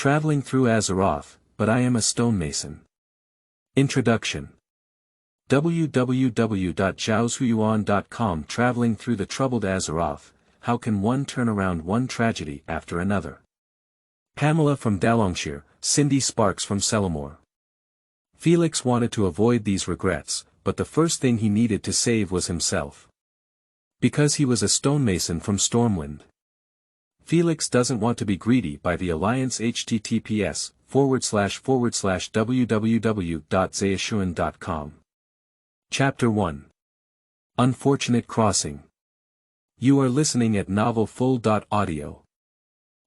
Traveling Through Azeroth, but I Am A Stonemason. Introduction. www.zhaoshuyuan.com Traveling Through the Troubled Azeroth, How Can One Turn Around One Tragedy After Another? Pamela from Dalongshire, Cindy Sparks from Celamore. Felix wanted to avoid these regrets, but the first thing he needed to save was himself. Because he was a stonemason from Stormwind. Felix doesn't want to be greedy by the Alliance https://www.zhaoshuyuan.com. Chapter 1. Unfortunate Crossing. You are listening at Novel Full.audio.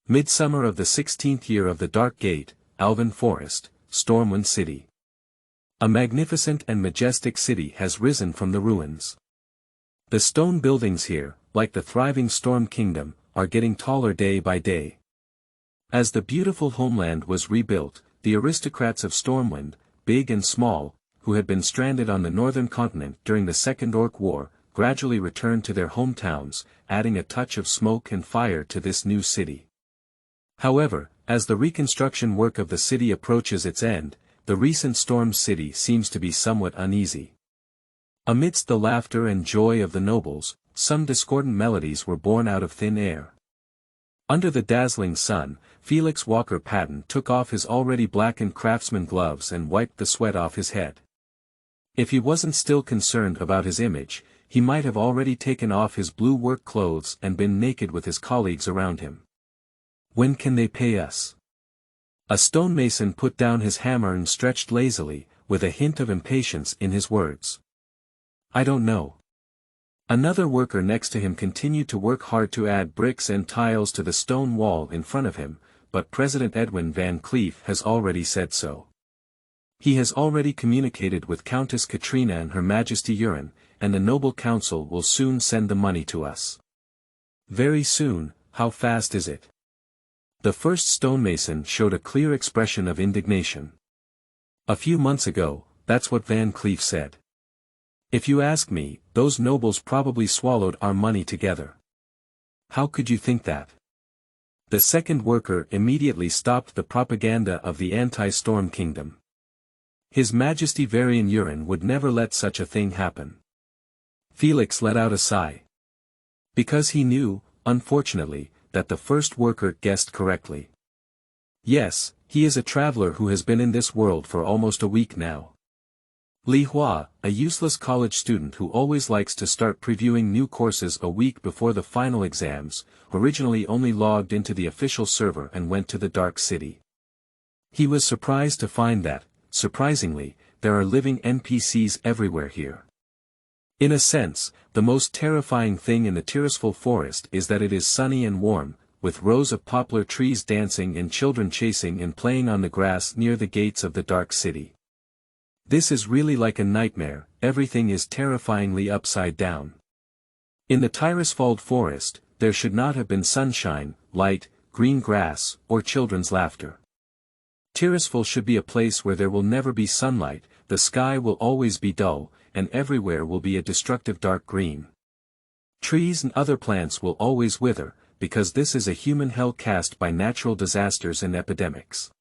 Midsummer of the 16th year of the Dark Gate, Alvin Forest, Stormwind City. A magnificent and majestic city has risen from the ruins. The stone buildings here, like the thriving Storm Kingdom, are getting taller day by day. As the beautiful homeland was rebuilt, the aristocrats of Stormwind, big and small, who had been stranded on the northern continent during the Second Orc War, gradually returned to their hometowns, adding a touch of smoke and fire to this new city. However, as the reconstruction work of the city approaches its end, the recent Storm City seems to be somewhat uneasy. Amidst the laughter and joy of the nobles, some discordant melodies were born out of thin air. Under the dazzling sun, Felix Walker Patton took off his already blackened craftsman gloves and wiped the sweat off his head. If he wasn't still concerned about his image, he might have already taken off his blue work clothes and been naked with his colleagues around him. When can they pay us? A stonemason put down his hammer and stretched lazily, with a hint of impatience in his words. I don't know. Another worker next to him continued to work hard to add bricks and tiles to the stone wall in front of him, but President Edwin Van Cleef has already said so. He has already communicated with Countess Katrina and Her Majesty Urin, and the Noble Council will soon send the money to us. Very soon. How fast is it? The first stonemason showed a clear expression of indignation. A few months ago, that's what Van Cleef said. If you ask me, those nobles probably swallowed our money together. How could you think that? The second worker immediately stopped the propaganda of the anti-Storm Kingdom. His Majesty Varian Urin would never let such a thing happen. Felix let out a sigh. Because he knew, unfortunately, that the first worker guessed correctly. Yes, he is a traveler who has been in this world for almost a week now. Li Hua, a useless college student who always likes to start previewing new courses a week before the final exams, originally only logged into the official server and went to the Dark City. He was surprised to find that, surprisingly, there are living NPCs everywhere here. In a sense, the most terrifying thing in the Tirisful Forest is that it is sunny and warm, with rows of poplar trees dancing and children chasing and playing on the grass near the gates of the Dark City. This is really like a nightmare, everything is terrifyingly upside down. In the Tirisfald Forest, there should not have been sunshine, light, green grass, or children's laughter. Tirisfal should be a place where there will never be sunlight, the sky will always be dull, and everywhere will be a destructive dark green. Trees and other plants will always wither, because this is a human hell cast by natural disasters and epidemics.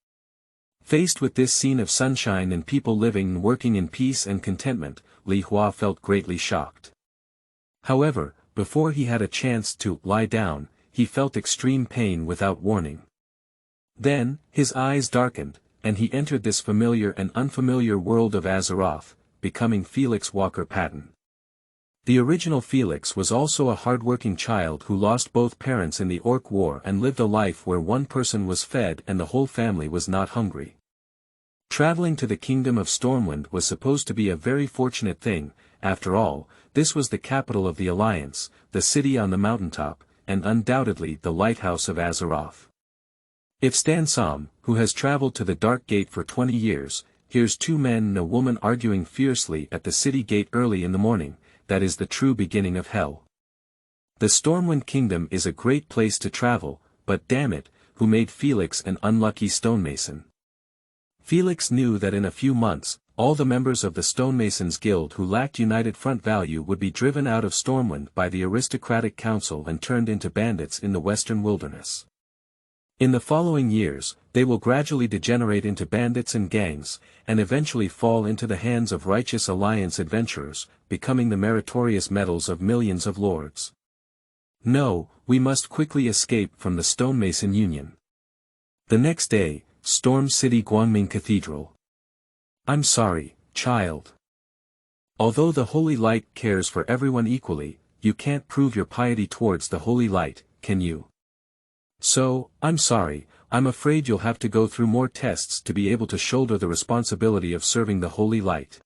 Faced with this scene of sunshine and people living and working in peace and contentment, Li Hua felt greatly shocked. However, before he had a chance to lie down, he felt extreme pain without warning. Then, his eyes darkened, and he entered this familiar and unfamiliar world of Azeroth, becoming Felix Walker Patton. The original Felix was also a hard-working child who lost both parents in the Orc War and lived a life where one person was fed and the whole family was not hungry. Traveling to the Kingdom of Stormwind was supposed to be a very fortunate thing. After all, this was the capital of the Alliance, the city on the mountaintop, and undoubtedly the lighthouse of Azeroth. If Stan Som, who has traveled to the Dark Gate for 20 years, hears two men and a woman arguing fiercely at the city gate early in the morning, that is the true beginning of hell. The Stormwind Kingdom is a great place to travel, but damn it, who made Felix an unlucky stonemason? Felix knew that in a few months, all the members of the Stonemasons Guild who lacked united front value would be driven out of Stormwind by the aristocratic council and turned into bandits in the western wilderness. In the following years, they will gradually degenerate into bandits and gangs, and eventually fall into the hands of righteous alliance adventurers, becoming the meritorious metals of millions of lords. No, we must quickly escape from the Stonemason Union. The next day, Storm City Guangming Cathedral. I'm sorry, child. Although the Holy Light cares for everyone equally, you can't prove your piety towards the Holy Light, can you? So, I'm sorry, I'm afraid you'll have to go through more tests to be able to shoulder the responsibility of serving the Holy Light.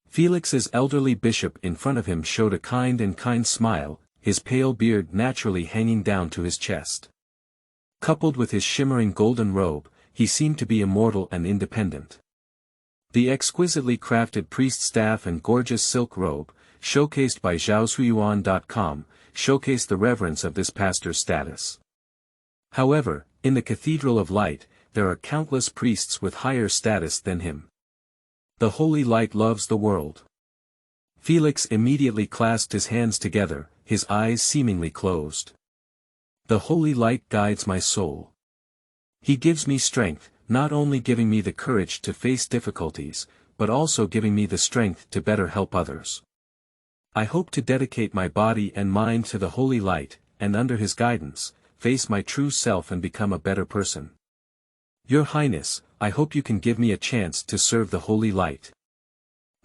Felix's elderly bishop in front of him showed a kind smile, his pale beard naturally hanging down to his chest. Coupled with his shimmering golden robe, he seemed to be immortal and independent. The exquisitely crafted priest staff and gorgeous silk robe, showcased by zhaoshuyuan.com, showcased the reverence of this pastor's status. However, in the Cathedral of Light, there are countless priests with higher status than him. The Holy Light loves the world. Felix immediately clasped his hands together, his eyes seemingly closed. The Holy Light guides my soul. He gives me strength, not only giving me the courage to face difficulties, but also giving me the strength to better help others. I hope to dedicate my body and mind to the Holy Light, and under his guidance, face my true self and become a better person. Your Highness, I hope you can give me a chance to serve the Holy Light.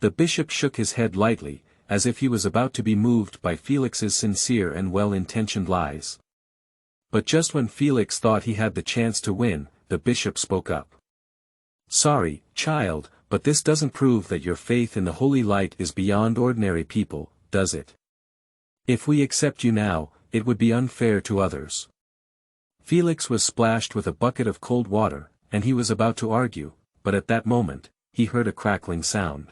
The bishop shook his head lightly, as if he was about to be moved by Felix's sincere and well-intentioned lies. But just when Felix thought he had the chance to win, the bishop spoke up. Sorry, child, but this doesn't prove that your faith in the Holy Light is beyond ordinary people, does it? If we accept you now, it would be unfair to others. Felix was splashed with a bucket of cold water, and he was about to argue, but at that moment, he heard a crackling sound.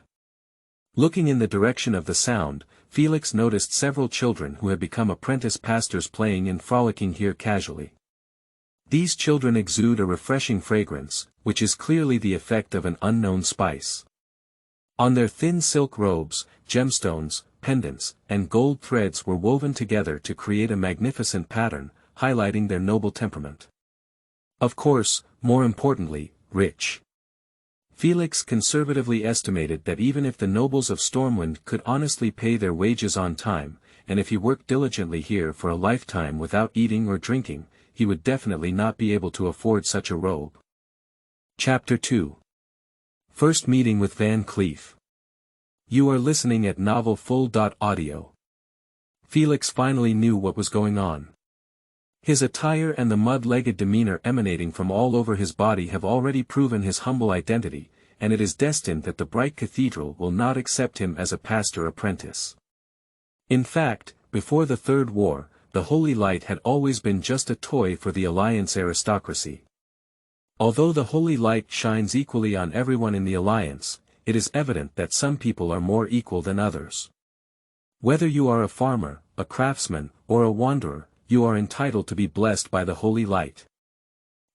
Looking in the direction of the sound, Felix noticed several children who had become apprentice pastors playing and frolicking here casually. These children exude a refreshing fragrance, which is clearly the effect of an unknown spice. On their thin silk robes, gemstones, pendants, and gold threads were woven together to create a magnificent pattern, highlighting their noble temperament. Of course, more importantly, rich. Felix conservatively estimated that even if the nobles of Stormwind could honestly pay their wages on time, and if he worked diligently here for a lifetime without eating or drinking, he would definitely not be able to afford such a robe. Chapter 2. First Meeting with Van Cleef. You are listening at novelfull.audio. Felix finally knew what was going on. His attire and the mud-legged demeanor emanating from all over his body have already proven his humble identity, and it is destined that the bright cathedral will not accept him as a pastor apprentice. In fact, before the Third War, the Holy Light had always been just a toy for the Alliance aristocracy. Although the Holy Light shines equally on everyone in the Alliance, it is evident that some people are more equal than others. Whether you are a farmer, a craftsman, or a wanderer, you are entitled to be blessed by the Holy Light.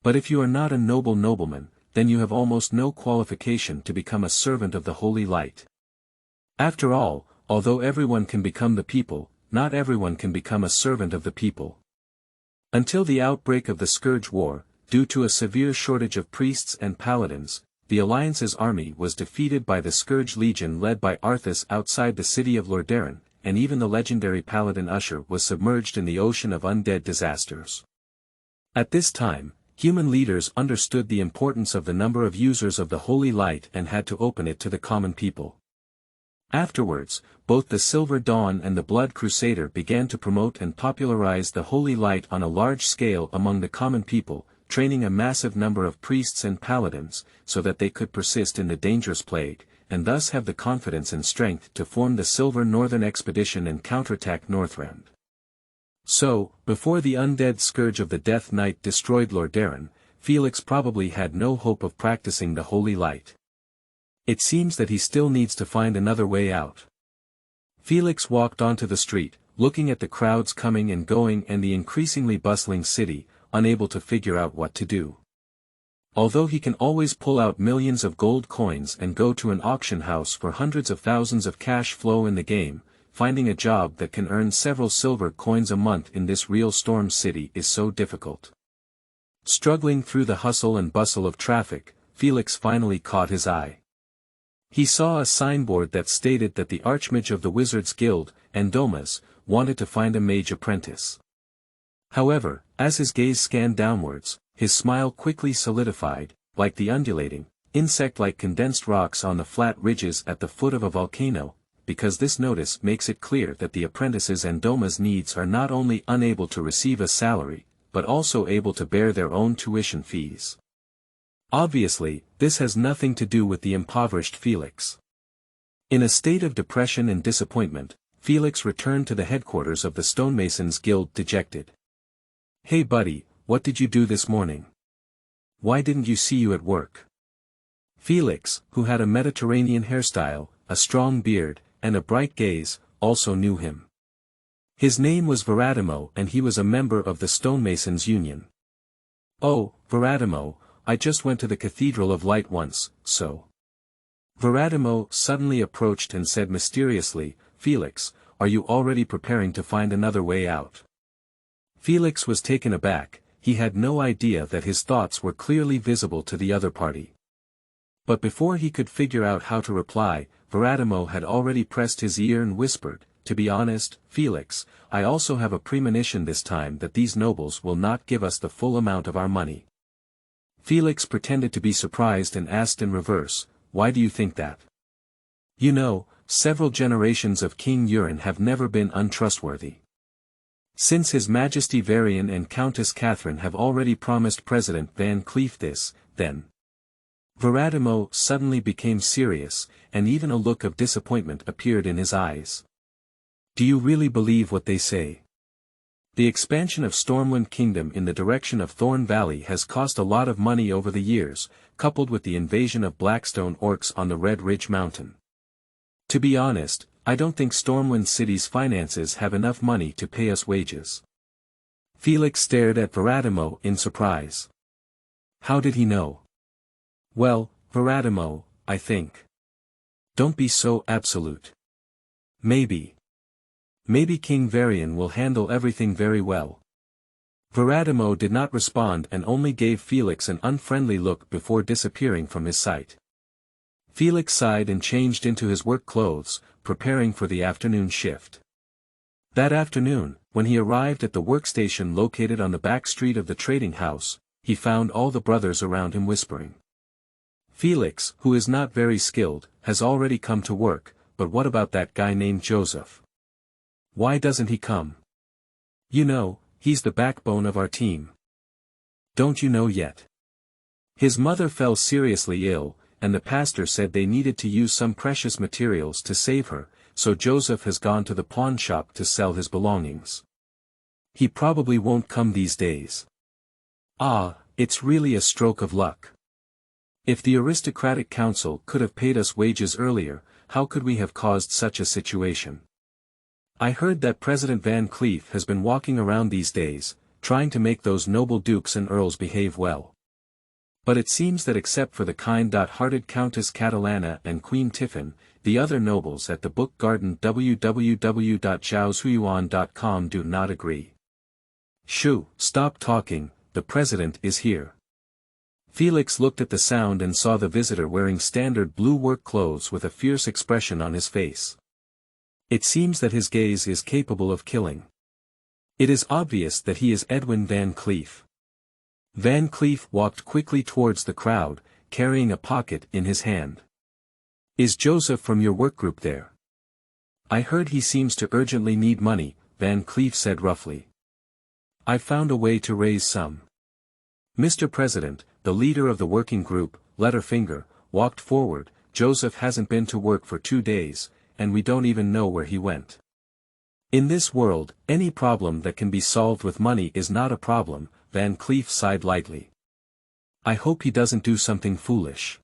But if you are not a noble nobleman, then you have almost no qualification to become a servant of the Holy Light. After all, although everyone can become the people, not everyone can become a servant of the people. Until the outbreak of the Scourge War, due to a severe shortage of priests and paladins, the Alliance's army was defeated by the Scourge Legion led by Arthas outside the city of Lordaeron, and even the legendary paladin Usher was submerged in the ocean of undead disasters. At this time, human leaders understood the importance of the number of users of the Holy Light and had to open it to the common people. Afterwards, both the Silver Dawn and the Blood Crusader began to promote and popularize the Holy Light on a large scale among the common people, training a massive number of priests and paladins, so that they could persist in the dangerous plague, and thus have the confidence and strength to form the Silver Northern Expedition and counterattack Northrend. So, before the undead scourge of the Death Knight destroyed Lordaeron, Felix probably had no hope of practicing the Holy Light. It seems that he still needs to find another way out. Felix walked onto the street, looking at the crowds coming and going and the increasingly bustling city, unable to figure out what to do. Although he can always pull out millions of gold coins and go to an auction house for hundreds of thousands of cash flow in the game, finding a job that can earn several silver coins a month in this real storm city is so difficult. Struggling through the hustle and bustle of traffic, Felix finally caught his eye. He saw a signboard that stated that the Archmage of the Wizards Guild, Andomas, wanted to find a mage apprentice. However, as his gaze scanned downwards, his smile quickly solidified, like the undulating, insect-like condensed rocks on the flat ridges at the foot of a volcano, because this notice makes it clear that the apprentices Andomas needs are not only unable to receive a salary, but also able to bear their own tuition fees. Obviously, this has nothing to do with the impoverished Felix. In a state of depression and disappointment, Felix returned to the headquarters of the Stonemasons Guild dejected. "Hey buddy, what did you do this morning? Why didn't you see you at work?" Felix, who had a Mediterranean hairstyle, a strong beard, and a bright gaze, also knew him. His name was Veradimo and he was a member of the Stonemasons Union. "Oh, Veradimo, I just went to the Cathedral of Light once, so." Veradimo suddenly approached and said mysteriously, "Felix, are you already preparing to find another way out?" Felix was taken aback, he had no idea that his thoughts were clearly visible to the other party. But before he could figure out how to reply, Veradimo had already pressed his ear and whispered, "To be honest, Felix, I also have a premonition this time that these nobles will not give us the full amount of our money." Felix pretended to be surprised and asked in reverse, "Why do you think that?" "You know, several generations of King Urin have never been untrustworthy. Since His Majesty Varian and Countess Catherine have already promised President Van Cleef this, then." Veradimo suddenly became serious, and even a look of disappointment appeared in his eyes. "Do you really believe what they say? The expansion of Stormwind Kingdom in the direction of Thorn Valley has cost a lot of money over the years, coupled with the invasion of Blackstone Orcs on the Red Ridge Mountain. To be honest, I don't think Stormwind City's finances have enough money to pay us wages." Felix stared at Veradimo in surprise. How did he know? "Well, Veradimo, I think. Don't be so absolute. Maybe King Varian will handle everything very well." Veradimo did not respond and only gave Felix an unfriendly look before disappearing from his sight. Felix sighed and changed into his work clothes, preparing for the afternoon shift. That afternoon, when he arrived at the workstation located on the back street of the trading house, he found all the brothers around him whispering. "Felix, who is not very skilled, has already come to work, but what about that guy named Joseph? Why doesn't he come? You know, he's the backbone of our team. Don't you know yet? His mother fell seriously ill, and the pastor said they needed to use some precious materials to save her, so Joseph has gone to the pawn shop to sell his belongings. He probably won't come these days. Ah, it's really a stroke of luck. If the aristocratic council could have paid us wages earlier, how could we have caused such a situation? I heard that President Van Cleef has been walking around these days, trying to make those noble dukes and earls behave well. But it seems that except for the kind-hearted Countess Catalana and Queen Tiffin, the other nobles at the book garden www.zhaoshuyuan.com do not agree. Shoo, stop talking, the president is here." Felix looked at the sound and saw the visitor wearing standard blue work clothes with a fierce expression on his face. It seems that his gaze is capable of killing. It is obvious that he is Edwin Van Cleef. Van Cleef walked quickly towards the crowd, carrying a pocket in his hand. "Is Joseph from your workgroup there?" "I heard he seems to urgently need money," Van Cleef said roughly. "I found a way to raise some." Mr. President, the leader of the working group, Letterfinger, walked forward. "Joseph hasn't been to work for 2 days, and we don't even know where he went. In this world, any problem that can be solved with money is not a problem," Van Cleef sighed lightly. "I hope he doesn't do something foolish."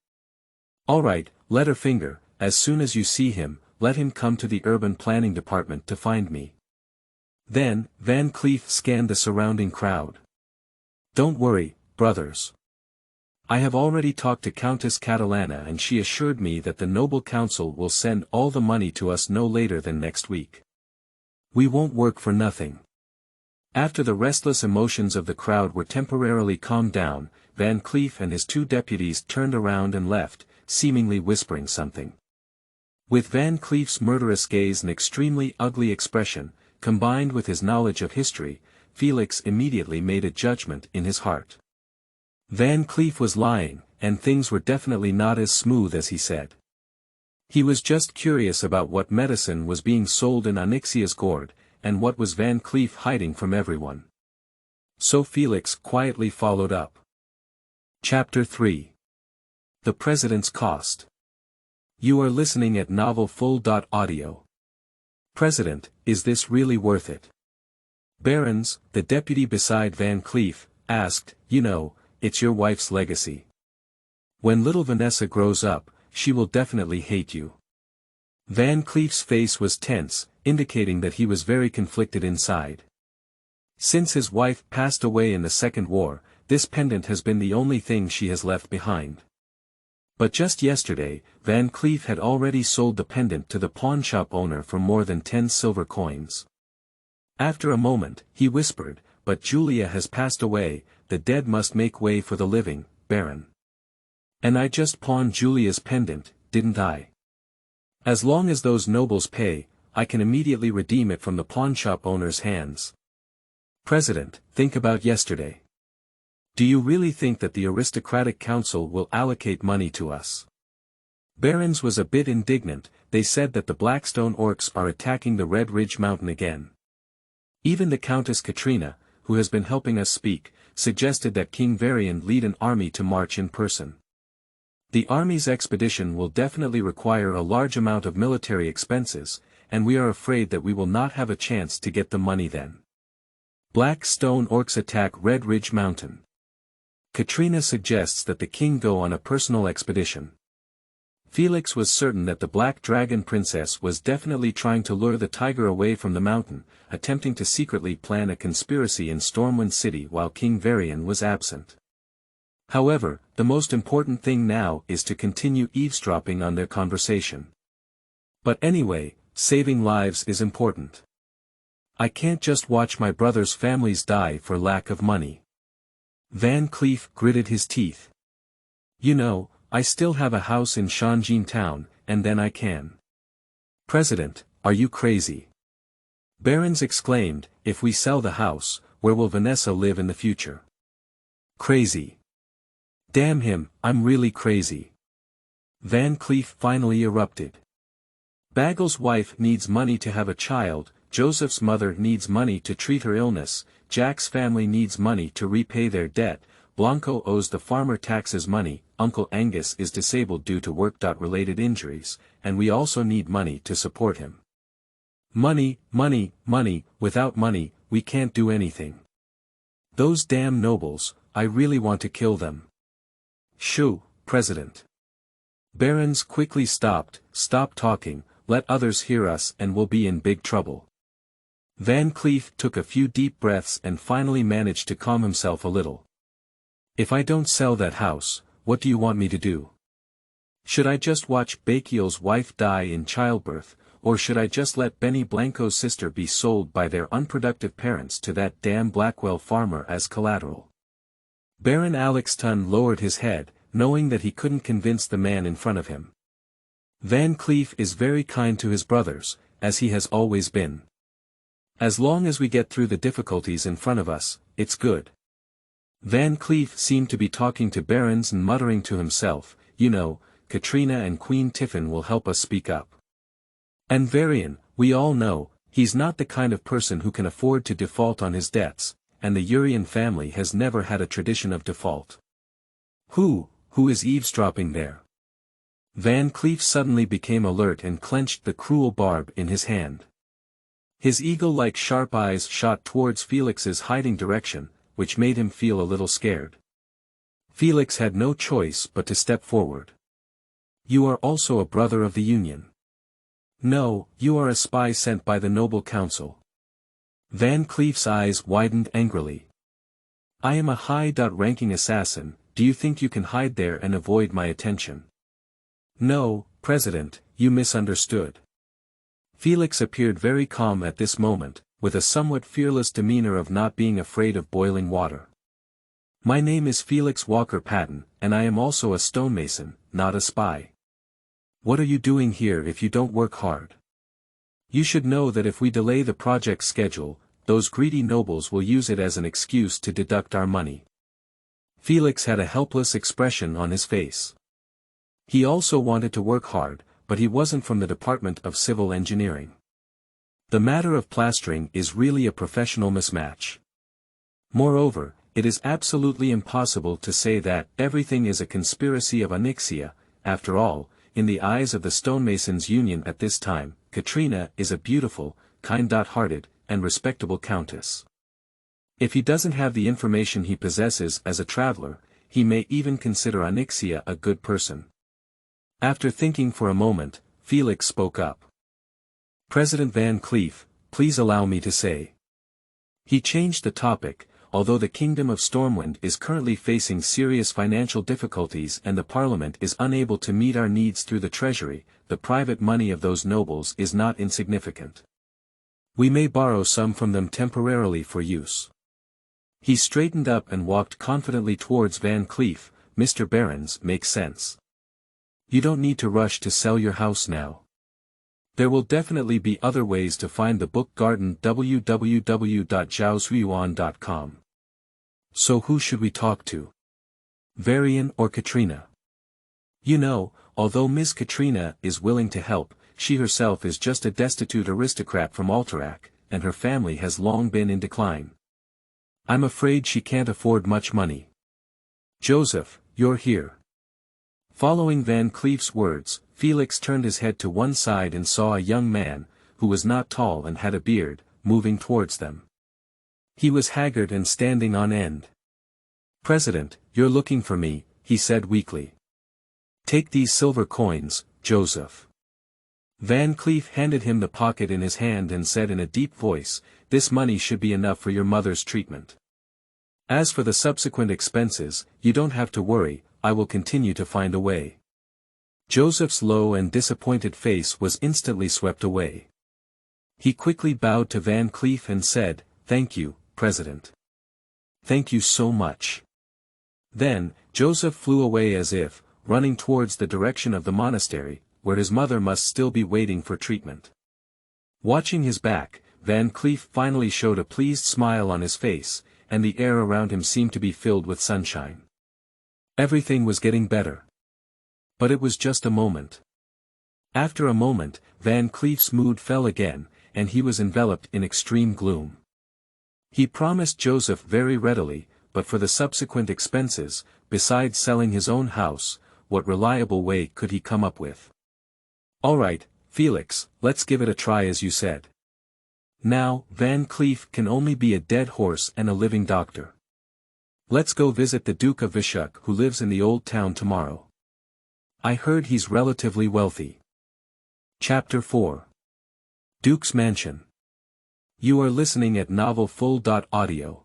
"All right, Letterfinger, as soon as you see him, let him come to the urban planning department to find me." Then, Van Cleef scanned the surrounding crowd. "Don't worry, brothers. I have already talked to Countess Catalana and she assured me that the Noble Council will send all the money to us no later than next week. We won't work for nothing. After the restless emotions of the crowd were temporarily calmed down, Van Cleef and his two deputies turned around and left, seemingly whispering something. With Van Cleef's murderous gaze and extremely ugly expression, combined with his knowledge of history, Felix immediately made a judgment in his heart. Van Cleef was lying, and things were definitely not as smooth as he said. He was just curious about what medicine was being sold in Onyxia's gourd, and what was Van Cleef hiding from everyone. So Felix quietly followed up. Chapter 3. The President's Cost. You are listening at novelfull.audio. President, is this really worth it? Barons, the deputy beside Van Cleef, asked, it's your wife's legacy. When little Vanessa grows up, she will definitely hate you. Van Cleef's face was tense, indicating that he was very conflicted inside. Since his wife passed away in the Second War, this pendant has been the only thing she has left behind. But just yesterday, Van Cleef had already sold the pendant to the pawnshop owner for more than 10 silver coins. After a moment, he whispered, "But Julia has passed away, the dead must make way for the living, Baron. And I just pawned Julia's pendant, didn't I? As long as those nobles pay, I can immediately redeem it from the pawnshop owner's hands. President, think about yesterday. Do you really think that the aristocratic council will allocate money to us?" Barons was a bit indignant. They said that the Blackstone orcs are attacking the Red Ridge Mountain again. Even the Countess Katrina, who has been helping us speak, suggested that King Varian lead an army to march in person. The army's expedition will definitely require a large amount of military expenses, and we are afraid that we will not have a chance to get the money then. Blackstone orcs attack Red Ridge Mountain. Katrina suggests that the king go on a personal expedition. Felix was certain that the Black Dragon Princess was definitely trying to lure the tiger away from the mountain, attempting to secretly plan a conspiracy in Stormwind City while King Varian was absent. However, the most important thing now is to continue eavesdropping on their conversation. But anyway, saving lives is important. I can't just watch my brother's families die for lack of money. Van Cleef gritted his teeth. I still have a house in Shanjin Town, and then I can. President, are you crazy? Barons exclaimed, if we sell the house, where will Vanessa live in the future? Crazy. Damn him, I'm really crazy. Van Cleef finally erupted. Bagel's wife needs money to have a child, Joseph's mother needs money to treat her illness, Jack's family needs money to repay their debt, Blanco owes the farmer taxes money, Uncle Angus is disabled due to work-related injuries, and we also need money to support him. Money, money, money, without money, we can't do anything. Those damn nobles, I really want to kill them. Shoo, President. Barons quickly stop talking, let others hear us and we'll be in big trouble. Van Cleef took a few deep breaths and finally managed to calm himself a little. If I don't sell that house, what do you want me to do? Should I just watch Bakiel's wife die in childbirth, or should I just let Benny Blanco's sister be sold by their unproductive parents to that damn Blackwell farmer as collateral? Baron Alexton lowered his head, knowing that he couldn't convince the man in front of him. Van Cleef is very kind to his brothers, as he has always been. As long as we get through the difficulties in front of us, it's good. Van Cleef seemed to be talking to barons and muttering to himself, Katrina and Queen Tiffin will help us speak up. And Varian, we all know, he's not the kind of person who can afford to default on his debts, and the Urian family has never had a tradition of default. Who is eavesdropping there? Van Cleef suddenly became alert and clenched the cruel barb in his hand. His eagle-like sharp eyes shot towards Felix's hiding direction, which made him feel a little scared. Felix had no choice but to step forward. You are also a brother of the Union. No, you are a spy sent by the Noble Council. Van Cleef's eyes widened angrily. I am a high-ranking assassin, do you think you can hide there and avoid my attention? No, President, you misunderstood. Felix appeared very calm at this moment, with a somewhat fearless demeanor of not being afraid of boiling water. My name is Felix Walker Patton, and I am also a stonemason, not a spy. What are you doing here if you don't work hard? You should know that if we delay the project schedule, those greedy nobles will use it as an excuse to deduct our money. Felix had a helpless expression on his face. He also wanted to work hard, but he wasn't from the Department of Civil Engineering. The matter of plastering is really a professional mismatch. Moreover, it is absolutely impossible to say that everything is a conspiracy of Onyxia. After all, in the eyes of the stonemasons' union at this time, Katrina is a beautiful, kind-hearted, and respectable countess. If he doesn't have the information he possesses as a traveler, he may even consider Onyxia a good person. After thinking for a moment, Felix spoke up. President Van Cleef, please allow me to say. He changed the topic. Although the Kingdom of Stormwind is currently facing serious financial difficulties and the Parliament is unable to meet our needs through the Treasury, the private money of those nobles is not insignificant. We may borrow some from them temporarily for use. He straightened up and walked confidently towards Van Cleef. Mr. Barons, makes sense. You don't need to rush to sell your house now. There will definitely be other ways to find the book garden. www.zhaosuiyuan.com. So who should we talk to? Varian or Katrina? You know, although Miss Katrina is willing to help, she herself is just a destitute aristocrat from Alterac, and her family has long been in decline. I'm afraid she can't afford much money. Joseph, you're here. Following Van Cleef's words, Felix turned his head to one side and saw a young man, who was not tall and had a beard, moving towards them. He was haggard and standing on end. President, you're looking for me, he said weakly. Take these silver coins, Joseph. Van Cleef handed him the pocket in his hand and said in a deep voice, this money should be enough for your mother's treatment. As for the subsequent expenses, you don't have to worry, I will continue to find a way. Joseph's low and disappointed face was instantly swept away. He quickly bowed to Van Cleef and said, thank you, President. Thank you so much. Then, Joseph flew away as if, running towards the direction of the monastery, where his mother must still be waiting for treatment. Watching his back, Van Cleef finally showed a pleased smile on his face, and the air around him seemed to be filled with sunshine. Everything was getting better. But it was just a moment. After a moment, Van Cleef's mood fell again, and he was enveloped in extreme gloom. He promised Joseph very readily, but for the subsequent expenses, besides selling his own house, what reliable way could he come up with? All right, Felix, let's give it a try as you said. Now, Van Cleef can only be a dead horse and a living doctor. Let's go visit the Duke of Vishuk who lives in the old town tomorrow. I heard he's relatively wealthy. Chapter 4. Duke's Mansion. You are listening at novelfull.audio.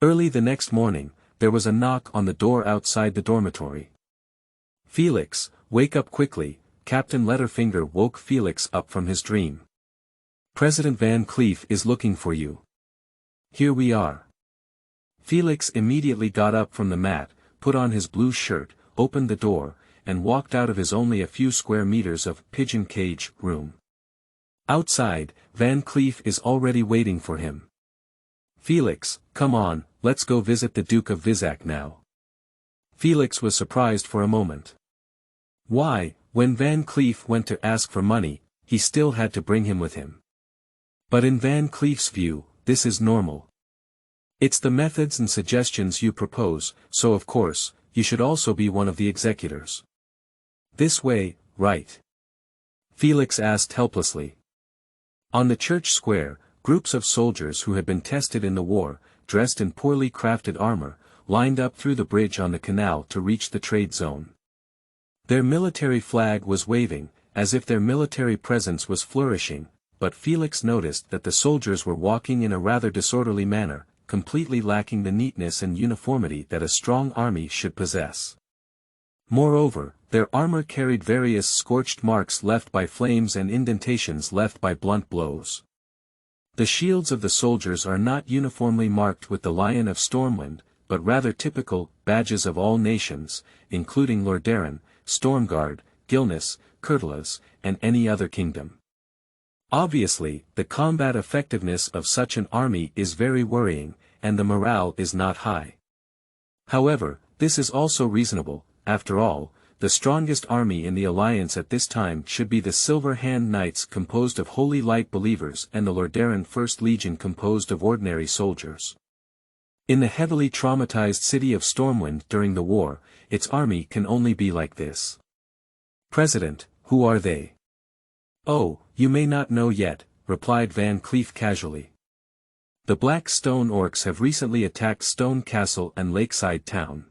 Early the next morning, there was a knock on the door outside the dormitory. Felix, wake up quickly, Captain Letterfinger woke Felix up from his dream. President Van Cleef is looking for you. Here we are. Felix immediately got up from the mat, put on his blue shirt, opened the door, and walked out of his only a few square meters of pigeon cage room. Outside, Van Cleef is already waiting for him. Felix, come on, let's go visit the Duke of Vizak now. Felix was surprised for a moment. Why, when Van Cleef went to ask for money, he still had to bring him with him. But in Van Cleef's view, this is normal. It's the methods and suggestions you propose, so of course, you should also be one of the executors. This way, right? Felix asked helplessly. On the church square, groups of soldiers who had been tested in the war, dressed in poorly crafted armor, lined up through the bridge on the canal to reach the trade zone. Their military flag was waving, as if their military presence was flourishing, but Felix noticed that the soldiers were walking in a rather disorderly manner, completely lacking the neatness and uniformity that a strong army should possess. Moreover, their armor carried various scorched marks left by flames and indentations left by blunt blows. The shields of the soldiers are not uniformly marked with the Lion of Stormwind, but rather typical badges of all nations, including Lordaeron, Stormguard, Gilnis, Kurtlas, and any other kingdom. Obviously, the combat effectiveness of such an army is very worrying, and the morale is not high. However, this is also reasonable. After all, the strongest army in the Alliance at this time should be the Silver Hand Knights composed of Holy Light believers and the Lordaeron First Legion composed of ordinary soldiers. In the heavily traumatized city of Stormwind during the war, its army can only be like this. President, who are they? Oh, you may not know yet, replied Van Cleef casually. The Black Stone Orcs have recently attacked Stone Castle and Lakeside Town.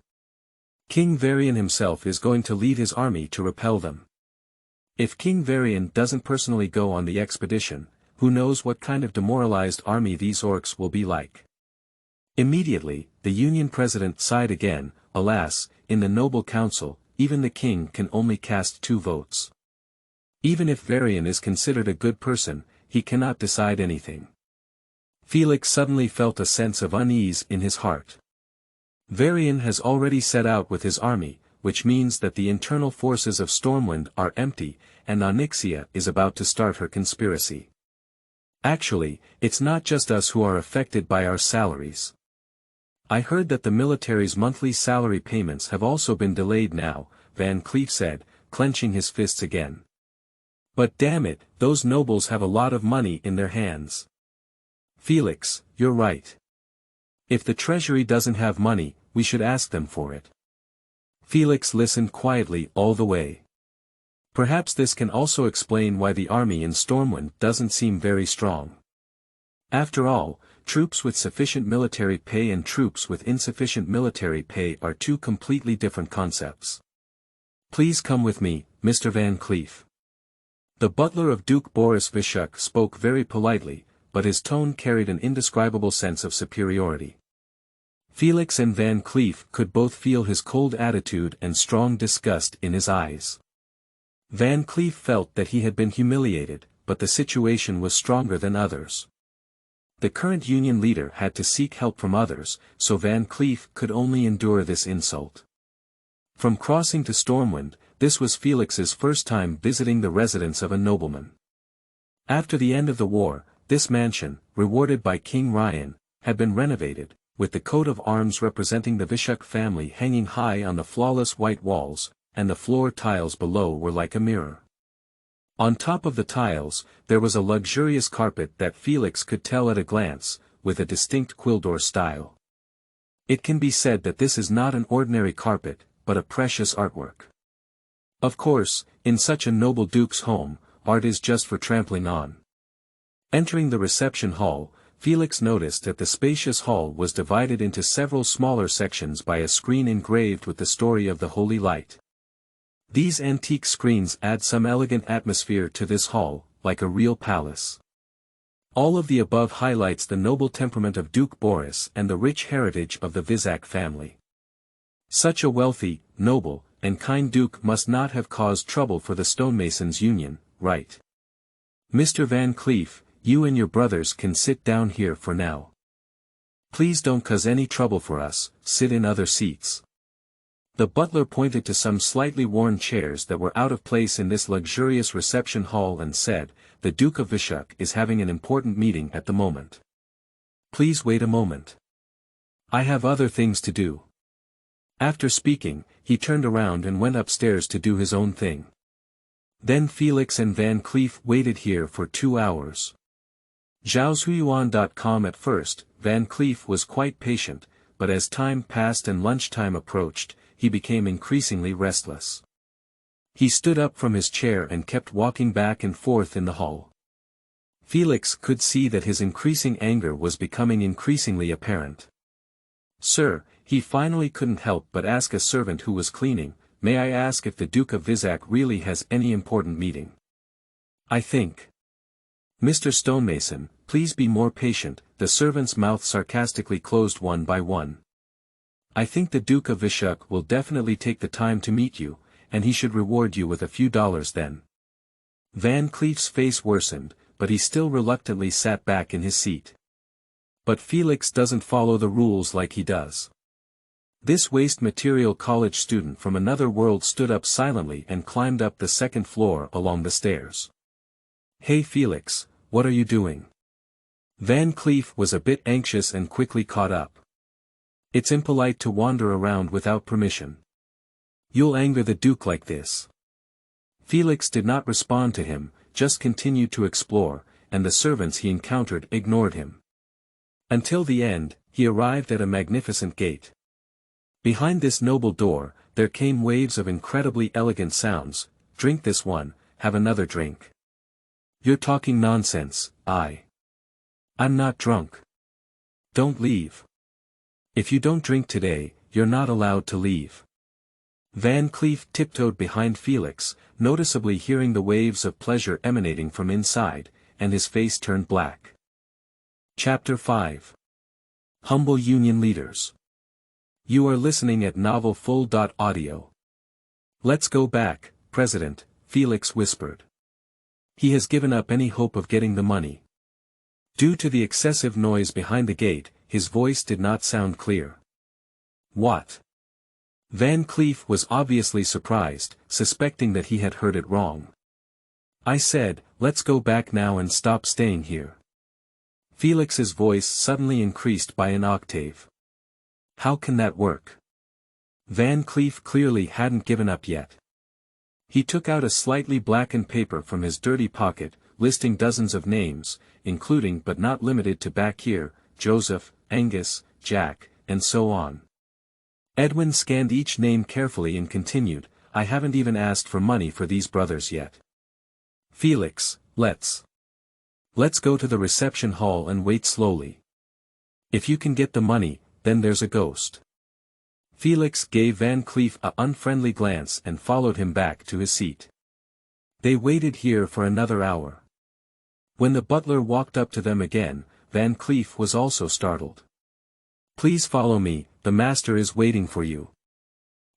King Varian himself is going to lead his army to repel them. If King Varian doesn't personally go on the expedition, who knows what kind of demoralized army these orcs will be like. Immediately, the Union president sighed again. Alas, in the Noble Council, even the king can only cast 2 votes. Even if Varian is considered a good person, he cannot decide anything. Felix suddenly felt a sense of unease in his heart. Varian has already set out with his army, which means that the internal forces of Stormwind are empty, and Onyxia is about to start her conspiracy. Actually, it's not just us who are affected by our salaries. I heard that the military's monthly salary payments have also been delayed now, Van Cleef said, clenching his fists again. But damn it, those nobles have a lot of money in their hands. Felix, you're right. If the treasury doesn't have money, we should ask them for it. Felix listened quietly all the way. Perhaps this can also explain why the army in Stormwind doesn't seem very strong. After all, troops with sufficient military pay and troops with insufficient military pay are 2 completely different concepts. Please come with me, Mr. Van Cleef. The butler of Duke Boris Vishuk spoke very politely, but his tone carried an indescribable sense of superiority. Felix and Van Cleef could both feel his cold attitude and strong disgust in his eyes. Van Cleef felt that he had been humiliated, but the situation was stronger than others. The current Union leader had to seek help from others, so Van Cleef could only endure this insult. From crossing to Stormwind, this was Felix's first time visiting the residence of a nobleman. After the end of the war, this mansion, rewarded by King Ryan, had been renovated, with the coat of arms representing the Vishuk family hanging high on the flawless white walls, and the floor tiles below were like a mirror. On top of the tiles, there was a luxurious carpet that Felix could tell at a glance, with a distinct Quildor style. It can be said that this is not an ordinary carpet, but a precious artwork. Of course, in such a noble duke's home, art is just for trampling on. Entering the reception hall, Felix noticed that the spacious hall was divided into several smaller sections by a screen engraved with the story of the Holy Light. These antique screens add some elegant atmosphere to this hall, like a real palace. All of the above highlights the noble temperament of Duke Boris and the rich heritage of the Vizak family. Such a wealthy, noble, and kind duke must not have caused trouble for the stonemasons' union, right? Mr. Van Cleef, you and your brothers can sit down here for now. Please don't cause any trouble for us, sit in other seats. The butler pointed to some slightly worn chairs that were out of place in this luxurious reception hall and said, the Duke of Vishuk is having an important meeting at the moment. Please wait a moment. I have other things to do. After speaking, he turned around and went upstairs to do his own thing. Then Felix and Van Cleef waited here for 2 hours. Zhaoshuyuan.com. At first, Van Cleef was quite patient, but as time passed and lunchtime approached, he became increasingly restless. He stood up from his chair and kept walking back and forth in the hall. Felix could see that his increasing anger was becoming increasingly apparent. Sir, he finally couldn't help but ask a servant who was cleaning, may I ask if the Duke of Vizak really has any important meeting? I think. Mr. Stonemason, please be more patient, the servant's mouth sarcastically closed one by one. I think the Duke of Vishuk will definitely take the time to meet you, and he should reward you with a few dollars then. Van Cleef's face worsened, but he still reluctantly sat back in his seat. But Felix doesn't follow the rules like he does. This waste material college student from another world stood up silently and climbed up the second floor along the stairs. Hey Felix, what are you doing? Van Cleef was a bit anxious and quickly caught up. It's impolite to wander around without permission. You'll anger the Duke like this. Felix did not respond to him, just continued to explore, and the servants he encountered ignored him. Until the end, he arrived at a magnificent gate. Behind this noble door, there came waves of incredibly elegant sounds. Drink this one, have another drink. You're talking nonsense. I'm not drunk. Don't leave. If you don't drink today, you're not allowed to leave. Van Cleef tiptoed behind Felix, noticeably hearing the waves of pleasure emanating from inside, and his face turned black. Chapter 5. Humble Union Leaders. You are listening at novelfull.audio. Let's go back, President, Felix whispered. He has given up any hope of getting the money. Due to the excessive noise behind the gate, his voice did not sound clear. What? Van Cleef was obviously surprised, suspecting that he had heard it wrong. I said, let's go back now and stop staying here. Felix's voice suddenly increased by an octave. How can that work? Van Cleef clearly hadn't given up yet. He took out a slightly blackened paper from his dirty pocket, listing dozens of names, including but not limited to Bakir, Joseph, Angus, Jack, and so on. Edwin scanned each name carefully and continued, I haven't even asked for money for these brothers yet. Felix, let's go to the reception hall and wait slowly. If you can get the money, then there's a ghost. Felix gave Van Cleef an unfriendly glance and followed him back to his seat. They waited here for another hour. When the butler walked up to them again, Van Cleef was also startled. Please follow me, the master is waiting for you.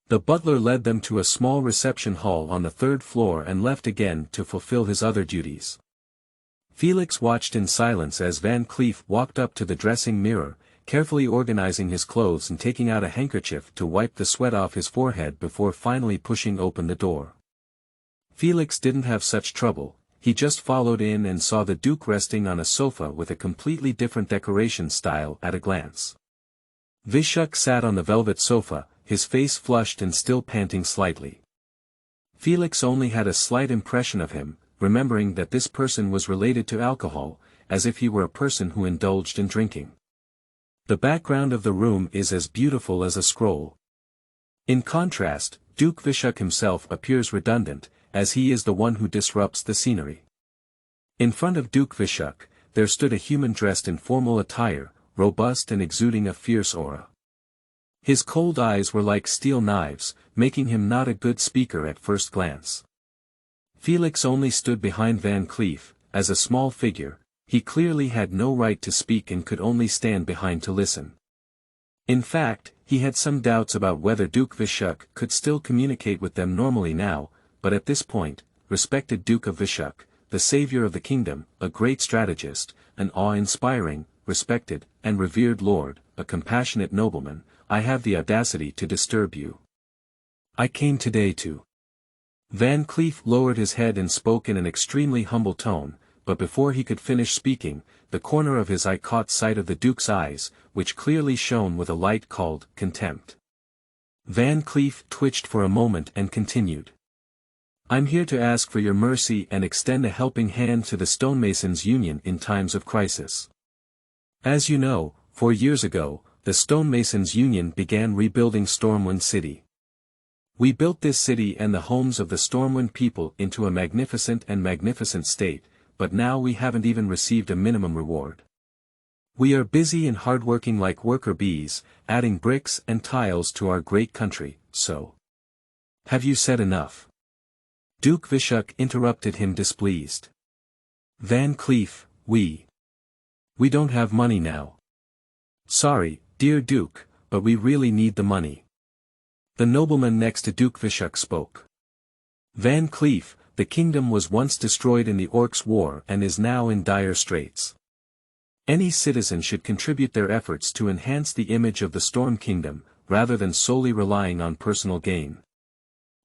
The butler led them to a small reception hall on the third floor and left again to fulfill his other duties. Felix watched in silence as Van Cleef walked up to the dressing mirror, carefully organizing his clothes and taking out a handkerchief to wipe the sweat off his forehead before finally pushing open the door. Felix didn't have such trouble, he just followed in and saw the Duke resting on a sofa with a completely different decoration style at a glance. Vishuk sat on the velvet sofa, his face flushed and still panting slightly. Felix only had a slight impression of him, remembering that this person was related to alcohol, as if he were a person who indulged in drinking. The background of the room is as beautiful as a scroll. In contrast, Duke Vishuk himself appears redundant, as he is the one who disrupts the scenery. In front of Duke Vishuk, there stood a human dressed in formal attire, robust and exuding a fierce aura. His cold eyes were like steel knives, making him not a good speaker at first glance. Felix only stood behind Van Cleef, as a small figure, he clearly had no right to speak and could only stand behind to listen. In fact, he had some doubts about whether Duke Vishuk could still communicate with them normally now, but at this point, respected Duke of Vishuk, the savior of the kingdom, a great strategist, an awe-inspiring, respected, and revered lord, a compassionate nobleman, I have the audacity to disturb you. I came today to. Van Cleef lowered his head and spoke in an extremely humble tone, but before he could finish speaking, the corner of his eye caught sight of the Duke's eyes, which clearly shone with a light called contempt. Van Cleef twitched for a moment and continued. I'm here to ask for your mercy and extend a helping hand to the Stonemasons Union in times of crisis. As you know, 4 years ago, the Stonemasons Union began rebuilding Stormwind City. We built this city and the homes of the Stormwind people into a magnificent state, but now we haven't even received a minimum reward. We are busy and hardworking like worker bees, adding bricks and tiles to our great country, so. Have you said enough? Duke Vishuk interrupted him displeased. Van Cleef, we don't have money now. Sorry, dear Duke, but we really need the money. The nobleman next to Duke Vishuk spoke. Van Cleef, The kingdom was once destroyed in the Orcs' War and is now in dire straits. Any citizen should contribute their efforts to enhance the image of the Storm Kingdom, rather than solely relying on personal gain.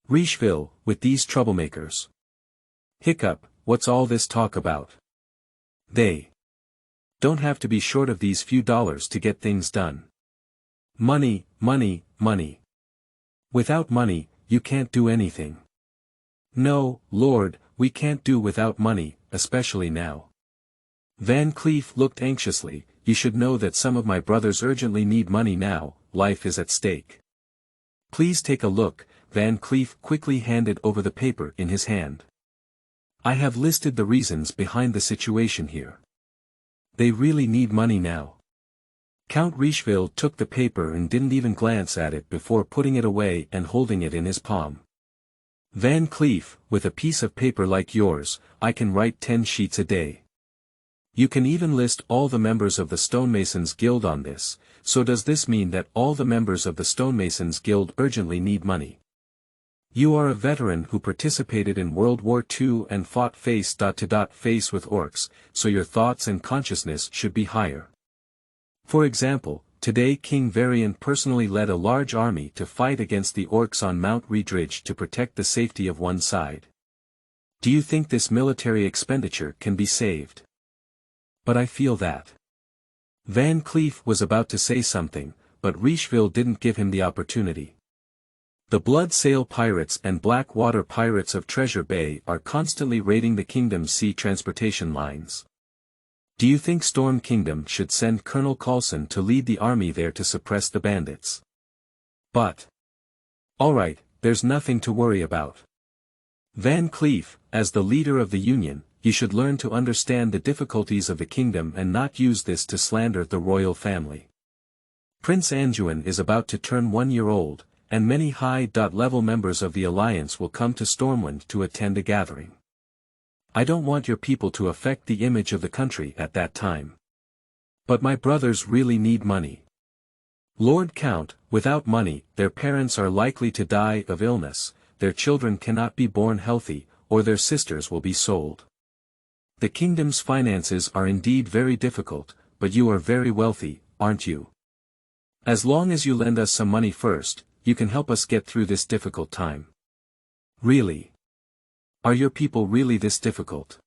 Richeville, with these troublemakers. Hiccup, what's all this talk about? They don't have to be short of these few dollars to get things done. Money, money, money. Without money, you can't do anything. No, Lord, we can't do without money, especially now. Van Cleef looked anxiously. You should know that some of my brothers urgently need money now, life is at stake. Please take a look. Van Cleef quickly handed over the paper in his hand. I have listed the reasons behind the situation here. They really need money now. Count Richeville took the paper and didn't even glance at it before putting it away and holding it in his palm. Van Cleef, with a piece of paper like yours, I can write 10 sheets a day. You can even list all the members of the Stonemasons Guild on this. So does this mean that all the members of the Stonemasons Guild urgently need money? You are a veteran who participated in World War II and fought face-to-face with orcs, so your thoughts and consciousness should be higher. For example, today King Varian personally led a large army to fight against the orcs on Mount Reedridge to protect the safety of one side. Do you think this military expenditure can be saved? But I feel that. Van Cleef was about to say something, but Richeville didn't give him the opportunity. The Blood Sail Pirates and Blackwater Pirates of Treasure Bay are constantly raiding the kingdom's sea transportation lines. Do you think Storm Kingdom should send Colonel Coulson to lead the army there to suppress the bandits? But. Alright, there's nothing to worry about. Van Cleef, as the leader of the Union, you should learn to understand the difficulties of the kingdom and not use this to slander the royal family. Prince Anduin is about to turn 1 year old, and many high-level members of the Alliance will come to Stormwind to attend a gathering. I don't want your people to affect the image of the country at that time. But my brothers really need money. Lord Count, without money, their parents are likely to die of illness, their children cannot be born healthy, or their sisters will be sold. The kingdom's finances are indeed very difficult, but you are very wealthy, aren't you? As long as you lend us some money first, you can help us get through this difficult time. Really? Are your people really this difficult?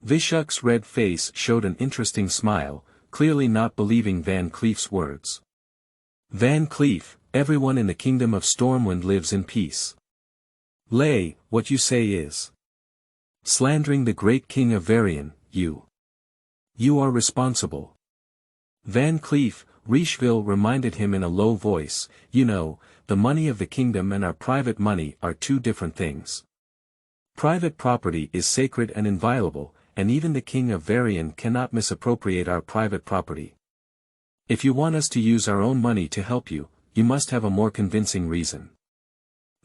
Vishuk's red face showed an interesting smile, clearly not believing Van Cleef's words. Van Cleef, everyone in the kingdom of Stormwind lives in peace. Lay, what you say is slandering the great king of Varian, you. You are responsible. Van Cleef, Richeville reminded him in a low voice, you know, the money of the kingdom and our private money are two different things. Private property is sacred and inviolable, and even the king of Varian cannot misappropriate our private property. If you want us to use our own money to help you, you must have a more convincing reason.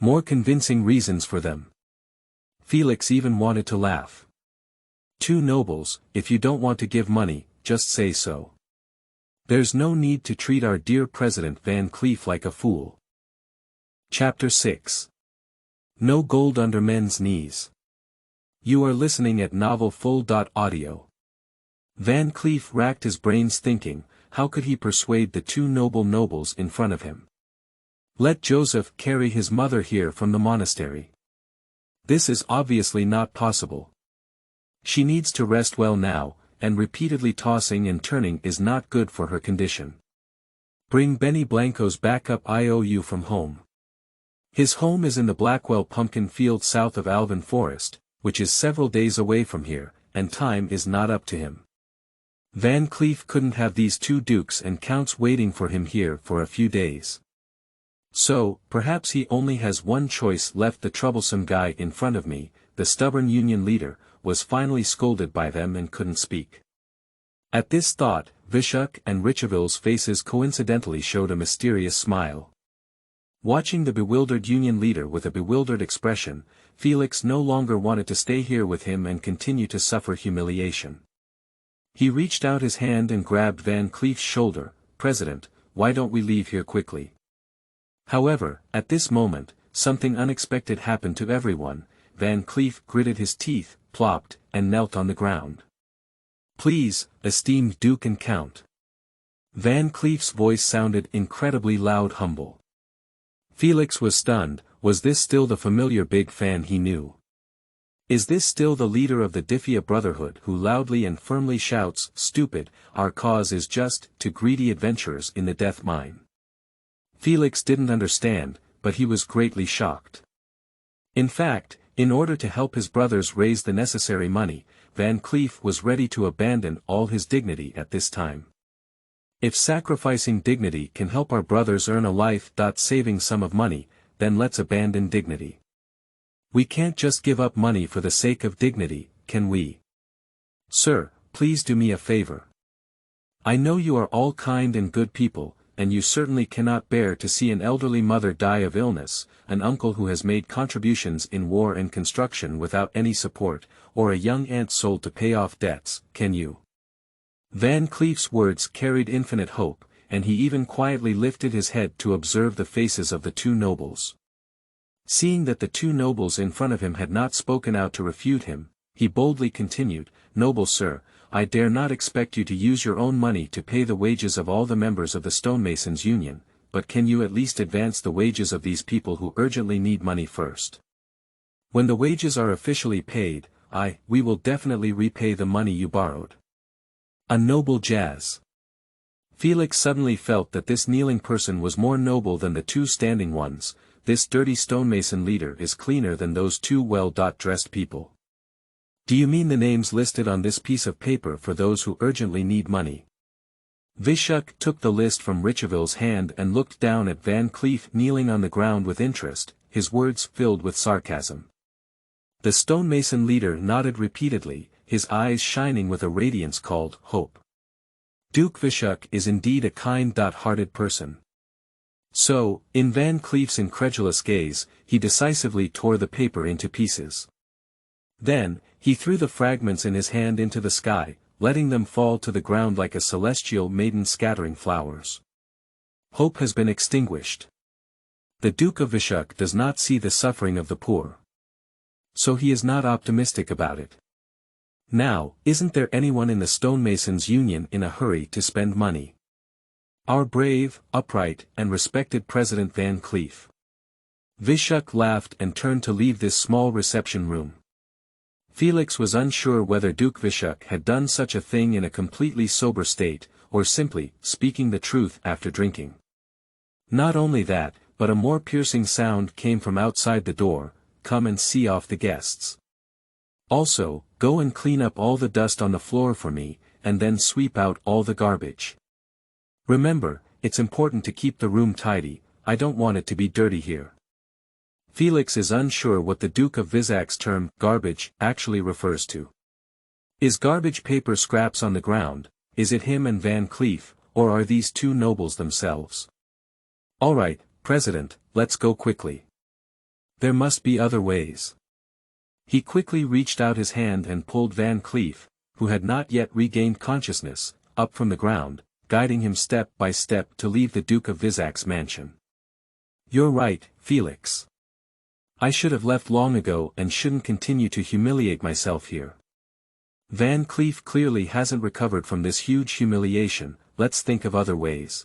More convincing reasons for them. Felix even wanted to laugh. Two nobles, if you don't want to give money, just say so. There's no need to treat our dear President Van Cleef like a fool. Chapter 6. No gold under men's knees. You are listening at novelfull.audio. Van Cleef racked his brains thinking, how could he persuade the two nobles in front of him? Let Joseph carry his mother here from the monastery. This is obviously not possible. She needs to rest well now, and repeatedly tossing and turning is not good for her condition. Bring Benny Blanco's backup IOU from home. His home is in the Blackwell pumpkin field south of Alvin Forest, which is several days away from here, and time is not up to him. Van Cleef couldn't have these two dukes and counts waiting for him here for a few days. So, perhaps he only has one choice left. The troublesome guy in front of me, the stubborn Union leader, was finally scolded by them and couldn't speak. At this thought, Vishuk and Richeville's faces coincidentally showed a mysterious smile. Watching the bewildered Union leader with a bewildered expression, Felix no longer wanted to stay here with him and continue to suffer humiliation. He reached out his hand and grabbed Van Cleef's shoulder. President, why don't we leave here quickly? However, at this moment, something unexpected happened to everyone. Van Cleef gritted his teeth, plopped, and knelt on the ground. "Please, esteemed Duke and Count." Van Cleef's voice sounded incredibly loud, humble. Felix was stunned. Was this still the familiar big fan he knew? Is this still the leader of the Diffia Brotherhood who loudly and firmly shouts, "Stupid, our cause is just," to greedy adventurers in the death mine? Felix didn't understand, but he was greatly shocked. In fact, in order to help his brothers raise the necessary money, Van Cleef was ready to abandon all his dignity at this time. If sacrificing dignity can help our brothers earn a life-saving sum of money, then let's abandon dignity. We can't just give up money for the sake of dignity, can we? Sir, please do me a favor. I know you are all kind and good people, and you certainly cannot bear to see an elderly mother die of illness, an uncle who has made contributions in war and construction without any support, or a young aunt sold to pay off debts, can you? Van Cleef's words carried infinite hope, and he even quietly lifted his head to observe the faces of the two nobles. Seeing that the two nobles in front of him had not spoken out to refute him, he boldly continued, "Noble sir, I dare not expect you to use your own money to pay the wages of all the members of the Stonemasons' Union, but can you at least advance the wages of these people who urgently need money first? When the wages are officially paid, we will definitely repay the money you borrowed." A noble jazz. Felix suddenly felt that this kneeling person was more noble than the two standing ones. This dirty stonemason leader is cleaner than those two well-dressed people. Do you mean the names listed on this piece of paper for those who urgently need money? Vishuk took the list from Richeville's hand and looked down at Van Cleef kneeling on the ground with interest, his words filled with sarcasm. The stonemason leader nodded repeatedly, his eyes shining with a radiance called hope. Duke Vishuk is indeed a kind-hearted person. So, in Van Cleef's incredulous gaze, he decisively tore the paper into pieces. Then, he threw the fragments in his hand into the sky, letting them fall to the ground like a celestial maiden scattering flowers. Hope has been extinguished. The Duke of Vishuk does not see the suffering of the poor. So he is not optimistic about it. Now, isn't there anyone in the Stonemasons' Union in a hurry to spend money? Our brave, upright, and respected President Van Cleef. Vishuk laughed and turned to leave this small reception room. Felix was unsure whether Duke Vishuk had done such a thing in a completely sober state, or simply speaking the truth after drinking. Not only that, but a more piercing sound came from outside the door, "Come and see off the guests. Also, go and clean up all the dust on the floor for me, and then sweep out all the garbage. Remember, it's important to keep the room tidy, I don't want it to be dirty here." Felix is unsure what the Duke of Vizak's term, garbage, actually refers to. Is garbage paper scraps on the ground, is it him and Van Cleef, or are these two nobles themselves? Alright, President, let's go quickly. There must be other ways. He quickly reached out his hand and pulled Van Cleef, who had not yet regained consciousness, up from the ground, guiding him step by step to leave the Duke of Vizak's mansion. You're right, Felix. I should have left long ago and shouldn't continue to humiliate myself here. Van Cleef clearly hasn't recovered from this huge humiliation, let's think of other ways.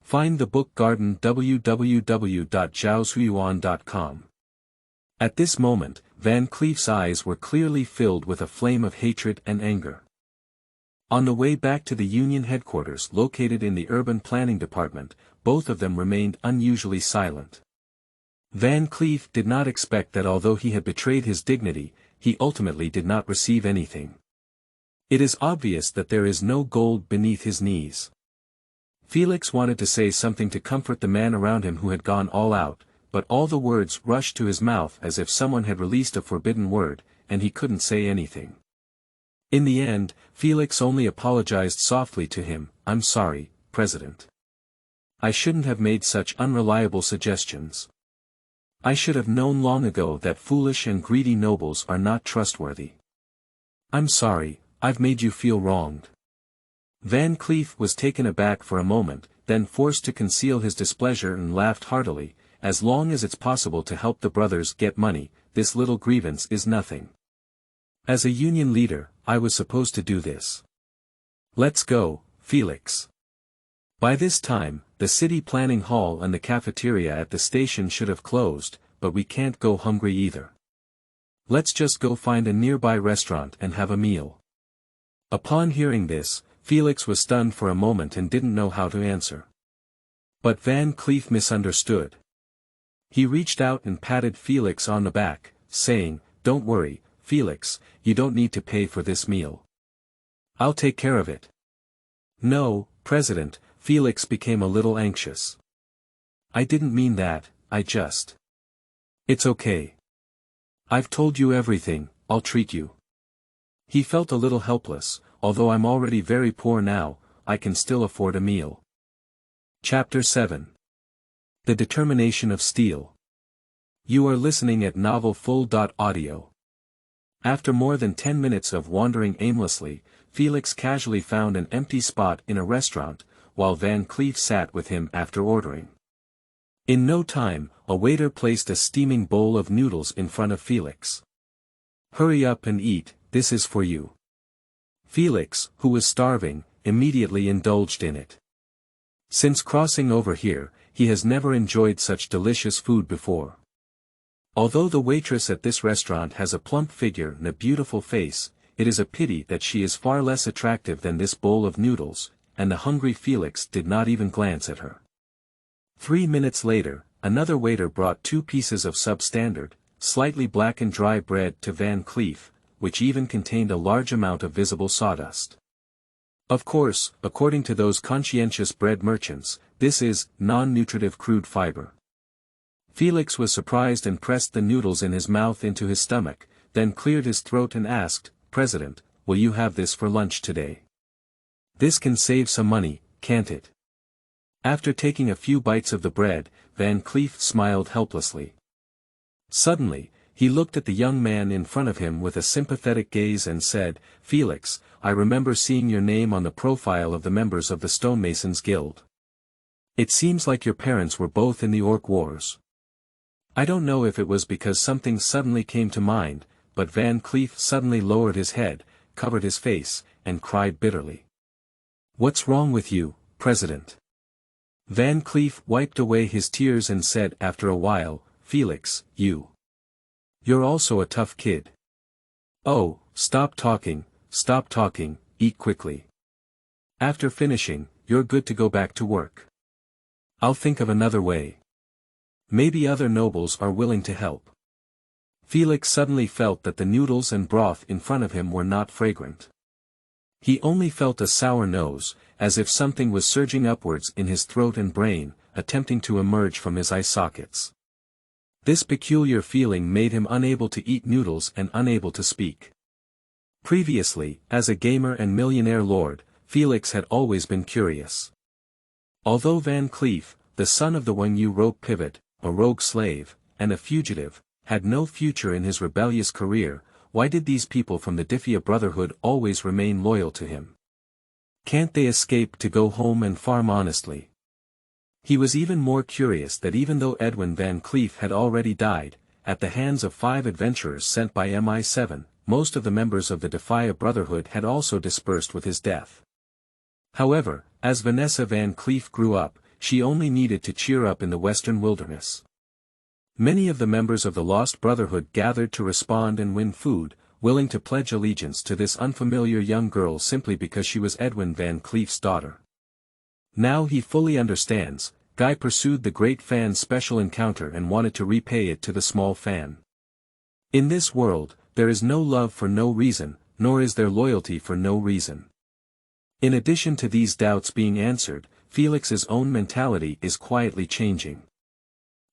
Find the book Garden www.zhaozuiyuan.com. At this moment, Van Cleef's eyes were clearly filled with a flame of hatred and anger. On the way back to the Union headquarters located in the Urban Planning Department, both of them remained unusually silent. Van Cleef did not expect that although he had betrayed his dignity, he ultimately did not receive anything. It is obvious that there is no gold beneath his knees. Felix wanted to say something to comfort the man around him who had gone all out, but all the words rushed to his mouth as if someone had released a forbidden word, and he couldn't say anything. In the end, Felix only apologized softly to him, "I'm sorry, President. I shouldn't have made such unreliable suggestions. I should have known long ago that foolish and greedy nobles are not trustworthy. I'm sorry, I've made you feel wronged." Van Cleef was taken aback for a moment, then forced to conceal his displeasure and laughed heartily, as long as it's possible to help the brothers get money, this little grievance is nothing. As a union leader, I was supposed to do this. Let's go, Felix. By this time, the city planning hall and the cafeteria at the station should have closed, but we can't go hungry either. Let's just go find a nearby restaurant and have a meal. Upon hearing this, Felix was stunned for a moment and didn't know how to answer. But Van Cleef misunderstood. He reached out and patted Felix on the back, saying, "Don't worry, Felix, you don't need to pay for this meal. I'll take care of it." "No, President," Felix became a little anxious. "I didn't mean that, I just..." "It's okay. I've told you everything, I'll treat you." He felt a little helpless. "Although I'm already very poor now, I can still afford a meal." Chapter 7. The Determination of Steel. You are listening at novelfull.audio. After more than 10 minutes of wandering aimlessly, Felix casually found an empty spot in a restaurant, while Van Cleef sat with him after ordering. In no time, a waiter placed a steaming bowl of noodles in front of Felix. "Hurry up and eat, this is for you." Felix, who was starving, immediately indulged in it. Since crossing over here, he has never enjoyed such delicious food before. Although the waitress at this restaurant has a plump figure and a beautiful face, it is a pity that she is far less attractive than this bowl of noodles, and the hungry Felix did not even glance at her. 3 minutes later, another waiter brought 2 pieces of substandard, slightly blackened dry bread to Van Cleef, which even contained a large amount of visible sawdust. Of course, according to those conscientious bread merchants, this is non-nutritive crude fiber. Felix was surprised and pressed the noodles in his mouth into his stomach, then cleared his throat and asked, "President, will you have this for lunch today? This can save some money, can't it?" After taking a few bites of the bread, Van Cleef smiled helplessly. Suddenly, he looked at the young man in front of him with a sympathetic gaze and said, "Felix, I remember seeing your name on the profile of the members of the Stonemasons Guild. It seems like your parents were both in the Orc Wars." I don't know if it was because something suddenly came to mind, but Van Cleef suddenly lowered his head, covered his face, and cried bitterly. "What's wrong with you, President?" Van Cleef wiped away his tears and said after a while, "Felix, you're also a tough kid. Oh, stop talking, eat quickly. After finishing, you're good to go back to work. I'll think of another way. Maybe other nobles are willing to help." Felix suddenly felt that the noodles and broth in front of him were not fragrant. He only felt a sour nose, as if something was surging upwards in his throat and brain, attempting to emerge from his eye sockets. This peculiar feeling made him unable to eat noodles and unable to speak. Previously, as a gamer and millionaire lord, Felix had always been curious. Although Van Cleef, the son of the Wanyu rope pivot, a rogue slave, and a fugitive, had no future in his rebellious career, why did these people from the Diffia Brotherhood always remain loyal to him? Can't they escape to go home and farm honestly? He was even more curious that even though Edwin Van Cleef had already died, at the hands of 5 adventurers sent by MI7, most of the members of the Diffia Brotherhood had also dispersed with his death. However, as Vanessa Van Cleef grew up, she only needed to cheer up in the western wilderness. Many of the members of the Lost Brotherhood gathered to respond and win food, willing to pledge allegiance to this unfamiliar young girl simply because she was Edwin Van Cleef's daughter. Now he fully understands. Guy pursued the great Fan's special encounter and wanted to repay it to the small Fan. In this world, there is no love for no reason, nor is there loyalty for no reason. In addition to these doubts being answered, Felix's own mentality is quietly changing.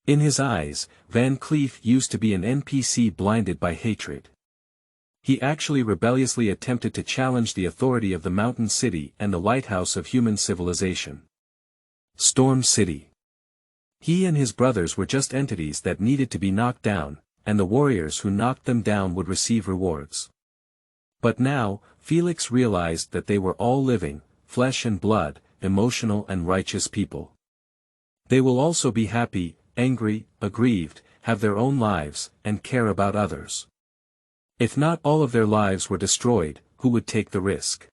In his eyes, Van Cleef used to be an NPC blinded by hatred. He actually rebelliously attempted to challenge the authority of the Mountain City and the lighthouse of human civilization. Storm City. He and his brothers were just entities that needed to be knocked down, and the warriors who knocked them down would receive rewards. But now, Felix realized that they were all living, flesh and blood, emotional and righteous people. They will also be happy, angry, aggrieved, have their own lives, and care about others. If not all of their lives were destroyed, who would take the risk?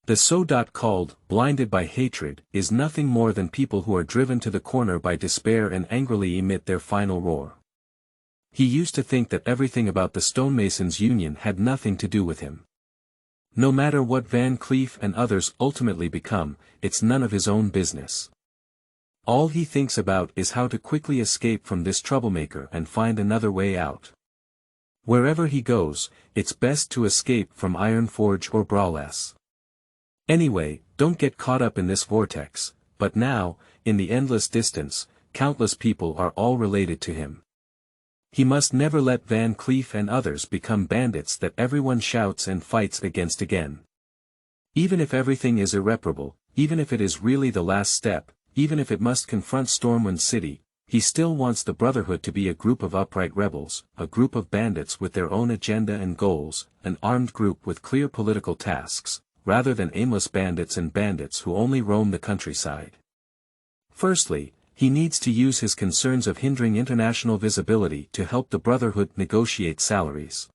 The so-called, blinded by hatred, is nothing more than people who are driven to the corner by despair and angrily emit their final roar. He used to think that everything about the stonemasons' union had nothing to do with him. No matter what Van Cleef and others ultimately become, it's none of his own business. All he thinks about is how to quickly escape from this troublemaker and find another way out. Wherever he goes, it's best to escape from Ironforge or Brawless. Anyway, don't get caught up in this vortex, but now, in the endless distance, countless people are all related to him. He must never let Van Cleef and others become bandits that everyone shouts and fights against again. Even if everything is irreparable, even if it is really the last step, even if it must confront Stormwind City, he still wants the Brotherhood to be a group of upright rebels, a group of bandits with their own agenda and goals, an armed group with clear political tasks, rather than aimless bandits and bandits who only roam the countryside. Firstly, he needs to use his concerns of hindering international visibility to help the Brotherhood negotiate salaries.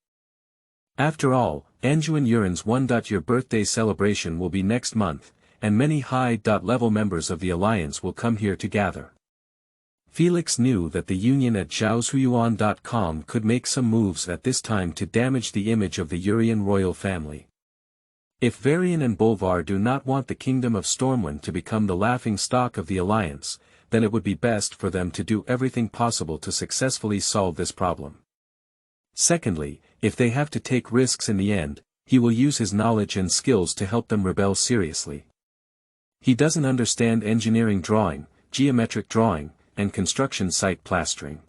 After all, Anduin Urin's 1-year birthday celebration will be next month, and many high-level members of the Alliance will come here to gather. Felix knew that the Union at zhaoshuyuan.com could make some moves at this time to damage the image of the Urian royal family. If Varian and Bolvar do not want the Kingdom of Stormwind to become the laughing-stock of the Alliance, then it would be best for them to do everything possible to successfully solve this problem. Secondly, if they have to take risks in the end, he will use his knowledge and skills to help them rebel seriously. He doesn't understand engineering drawing, geometric drawing, and construction site plastering.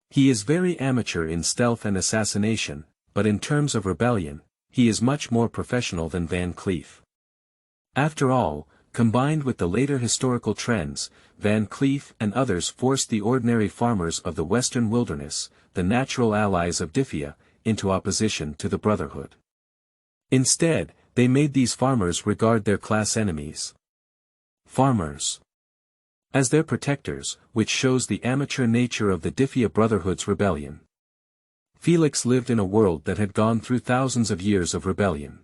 He is very amateur in stealth and assassination, but in terms of rebellion, he is much more professional than Van Cleef. After all, combined with the later historical trends, Van Cleef and others forced the ordinary farmers of the western wilderness, the natural allies of Diffia, into opposition to the Brotherhood. Instead, they made these farmers regard their class enemies. Farmers as their protectors, which shows the amateur nature of the Diffia Brotherhood's rebellion. Felix lived in a world that had gone through thousands of years of rebellion.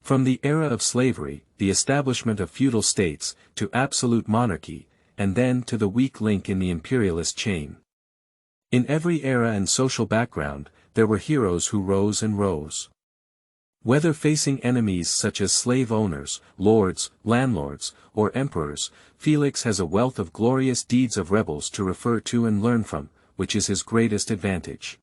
From the era of slavery, the establishment of feudal states, to absolute monarchy, and then to the weak link in the imperialist chain. In every era and social background, there were heroes who rose and rose. Whether facing enemies such as slave owners, lords, landlords, or emperors, Felix has a wealth of glorious deeds of rebels to refer to and learn from, which is his greatest advantage.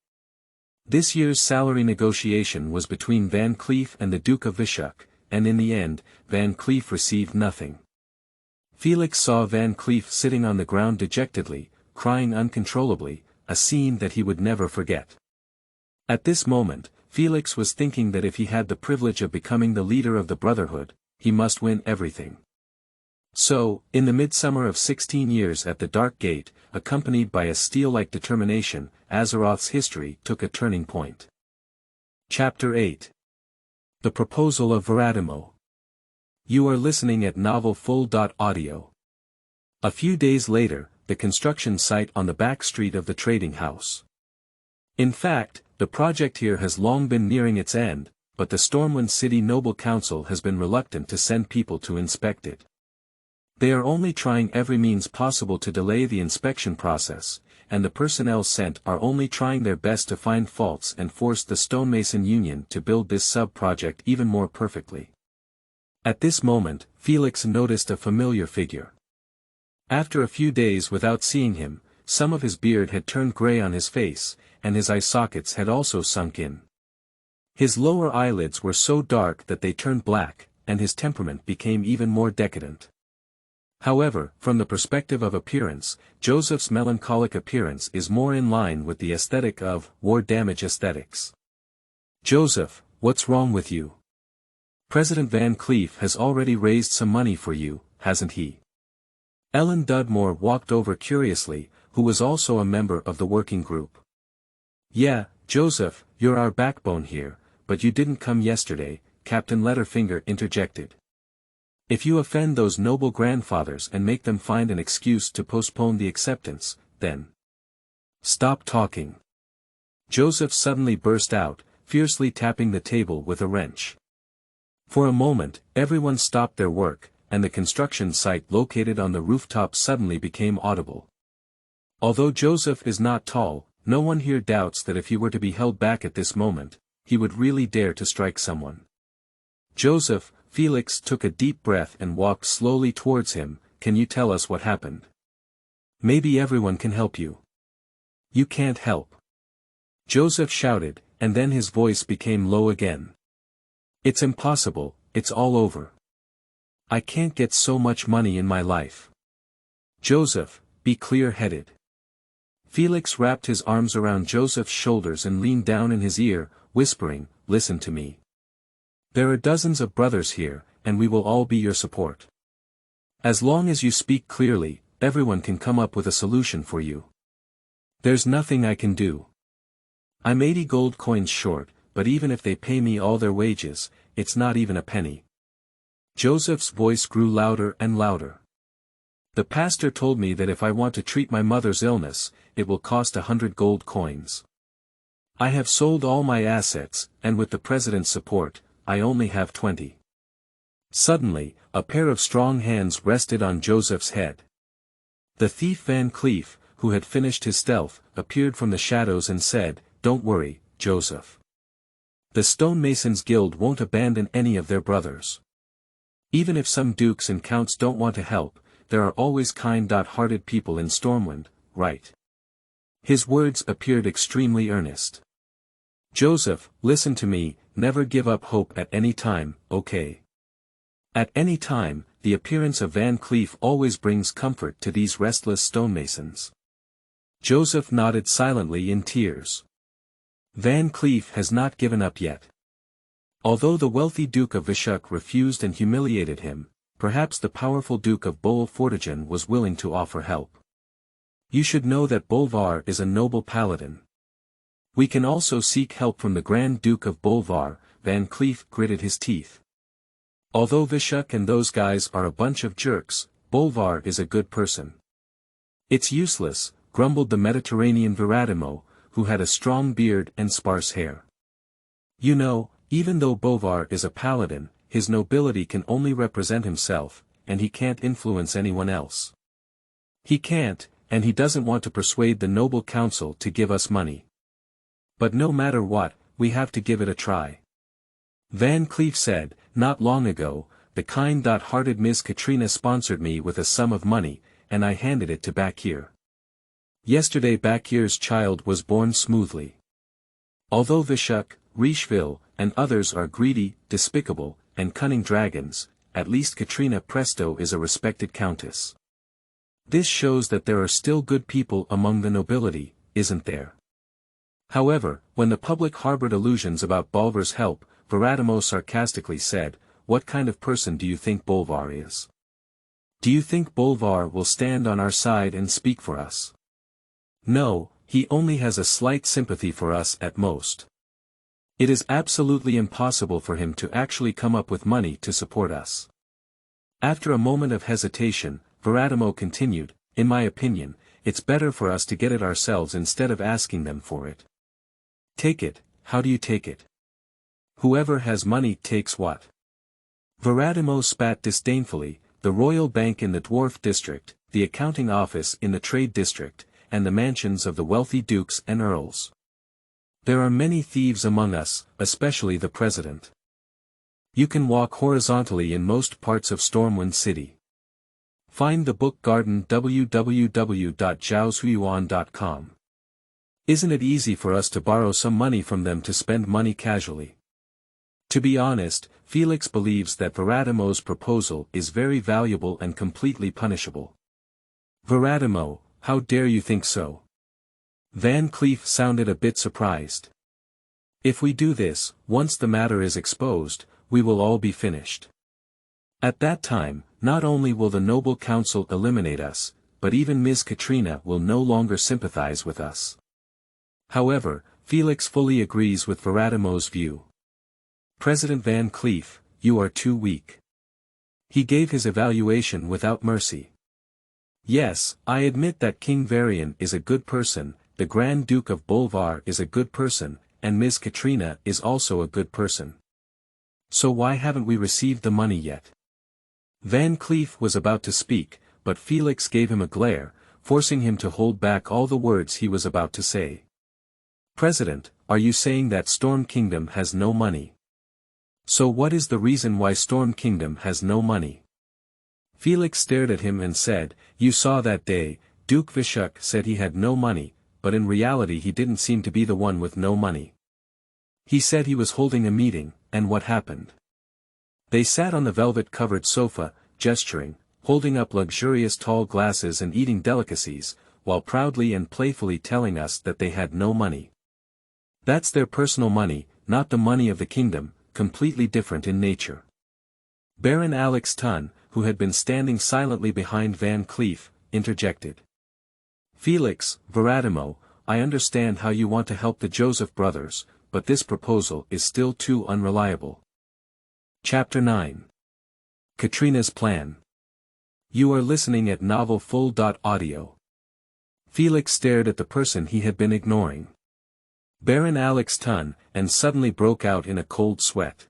This year's salary negotiation was between Van Cleef and the Duke of Vishuk, and in the end, Van Cleef received nothing. Felix saw Van Cleef sitting on the ground dejectedly, crying uncontrollably, a scene that he would never forget. At this moment, Felix was thinking that if he had the privilege of becoming the leader of the Brotherhood, he must win everything. So, in the midsummer of 16 years at the Dark Gate, accompanied by a steel-like determination, Azeroth's history took a turning point. Chapter 8. The Proposal of Veradimo. You are listening at novelfull.audio. A few days later, the construction site on the back street of the trading house. In fact, the project here has long been nearing its end, but the Stormwind City Noble Council has been reluctant to send people to inspect it. They are only trying every means possible to delay the inspection process, and the personnel sent are only trying their best to find faults and force the Stonemason Union to build this sub-project even more perfectly. At this moment, Felix noticed a familiar figure. After a few days without seeing him, some of his beard had turned gray on his face, and his eye sockets had also sunk in. His lower eyelids were so dark that they turned black, and his temperament became even more decadent. However, from the perspective of appearance, Joseph's melancholic appearance is more in line with the aesthetic of war damage aesthetics. Joseph, what's wrong with you? President Van Cleef has already raised some money for you, hasn't he? Ellen Dudmore walked over curiously, who was also a member of the working group. Yeah, Joseph, you're our backbone here, but you didn't come yesterday, Captain Letterfinger interjected. If you offend those noble grandfathers and make them find an excuse to postpone the acceptance, then stop talking. Joseph suddenly burst out, fiercely tapping the table with a wrench. For a moment, everyone stopped their work, and the construction site located on the rooftop suddenly became audible. Although Joseph is not tall, no one here doubts that if he were to be held back at this moment, he would really dare to strike someone. Joseph, Felix took a deep breath and walked slowly towards him. Can you tell us what happened? Maybe everyone can help you. You can't help. Joseph shouted, and then his voice became low again. It's impossible, it's all over. I can't get so much money in my life. Joseph, be clear-headed. Felix wrapped his arms around Joseph's shoulders and leaned down in his ear, whispering, listen to me. There are dozens of brothers here, and we will all be your support. As long as you speak clearly, everyone can come up with a solution for you. There's nothing I can do. I'm 80 gold coins short, but even if they pay me all their wages, it's not even a penny. Joseph's voice grew louder and louder. The pastor told me that if I want to treat my mother's illness, it will cost 100 gold coins. I have sold all my assets, and with the president's support, I only have 20. Suddenly, a pair of strong hands rested on Joseph's head. The thief Van Cleef, who had finished his stealth, appeared from the shadows and said, Don't worry, Joseph. The Stonemasons Guild won't abandon any of their brothers. Even if some dukes and counts don't want to help, there are always kind-hearted people in Stormwind, right? His words appeared extremely earnest. Joseph, listen to me, never give up hope at any time, okay? At any time, the appearance of Van Cleef always brings comfort to these restless stonemasons. Joseph nodded silently in tears. Van Cleef has not given up yet. Although the wealthy Duke of Vishuk refused and humiliated him, perhaps the powerful Duke of Bol Fortigen was willing to offer help. You should know that Bolvar is a noble paladin. We can also seek help from the Grand Duke of Bolvar. Van Cleef gritted his teeth. Although Vishuk and those guys are a bunch of jerks, Bolvar is a good person. It's useless, grumbled the Mediterranean Veradimo, who had a strong beard and sparse hair. You know, even though Bolvar is a paladin, his nobility can only represent himself, and he can't influence anyone else. He can't, and he doesn't want to persuade the noble council to give us money. But no matter what, we have to give it a try. Van Cleef said, not long ago, the kind-hearted Ms. Katrina sponsored me with a sum of money, and I handed it to Bakir. Yesterday Bakir's child was born smoothly. Although Vishuk, Richeville, and others are greedy, despicable, and cunning dragons, at least Katrina Presto is a respected countess. This shows that there are still good people among the nobility, isn't there? However, when the public harbored illusions about Bolvar's help, Veradimo sarcastically said, what kind of person do you think Bolvar is? Do you think Bolvar will stand on our side and speak for us? No, he only has a slight sympathy for us at most. It is absolutely impossible for him to actually come up with money to support us. After a moment of hesitation, Veradimo continued, in my opinion, it's better for us to get it ourselves instead of asking them for it. Take it, how do you take it? Whoever has money takes what? Veradimo spat disdainfully, the royal bank in the dwarf district, the accounting office in the trade district, and the mansions of the wealthy dukes and earls. There are many thieves among us, especially the president. You can walk horizontally in most parts of Stormwind City. Find the book garden www.zhaoshuyuan.com. Isn't it easy for us to borrow some money from them to spend money casually? To be honest, Felix believes that Veradimo's proposal is very valuable and completely punishable. Veradimo, how dare you think so? Van Cleef sounded a bit surprised. If we do this, once the matter is exposed, we will all be finished. At that time, not only will the noble council eliminate us, but even Ms. Katrina will no longer sympathize with us. However, Felix fully agrees with Veradimo's view. President Van Cleef, you are too weak. He gave his evaluation without mercy. Yes, I admit that King Varian is a good person, the Grand Duke of Burvall is a good person, and Ms. Katrina is also a good person. So why haven't we received the money yet? Van Cleef was about to speak, but Felix gave him a glare, forcing him to hold back all the words he was about to say. President, are you saying that Storm Kingdom has no money? So what is the reason why Storm Kingdom has no money? Felix stared at him and said, you saw that day, Duke Vishuk said he had no money, but in reality he didn't seem to be the one with no money. He said he was holding a meeting, and what happened? They sat on the velvet-covered sofa, gesturing, holding up luxurious tall glasses and eating delicacies, while proudly and playfully telling us that they had no money. That's their personal money, not the money of the kingdom, completely different in nature. Baron Alex Tun, who had been standing silently behind Van Cleef, interjected. Felix, Veradimo, I understand how you want to help the Joseph brothers, but this proposal is still too unreliable. Chapter 9. Katrina's Plan. You are listening at novelfull.audio. Felix stared at the person he had been ignoring. Baron Alex Tun, and suddenly broke out in a cold sweat.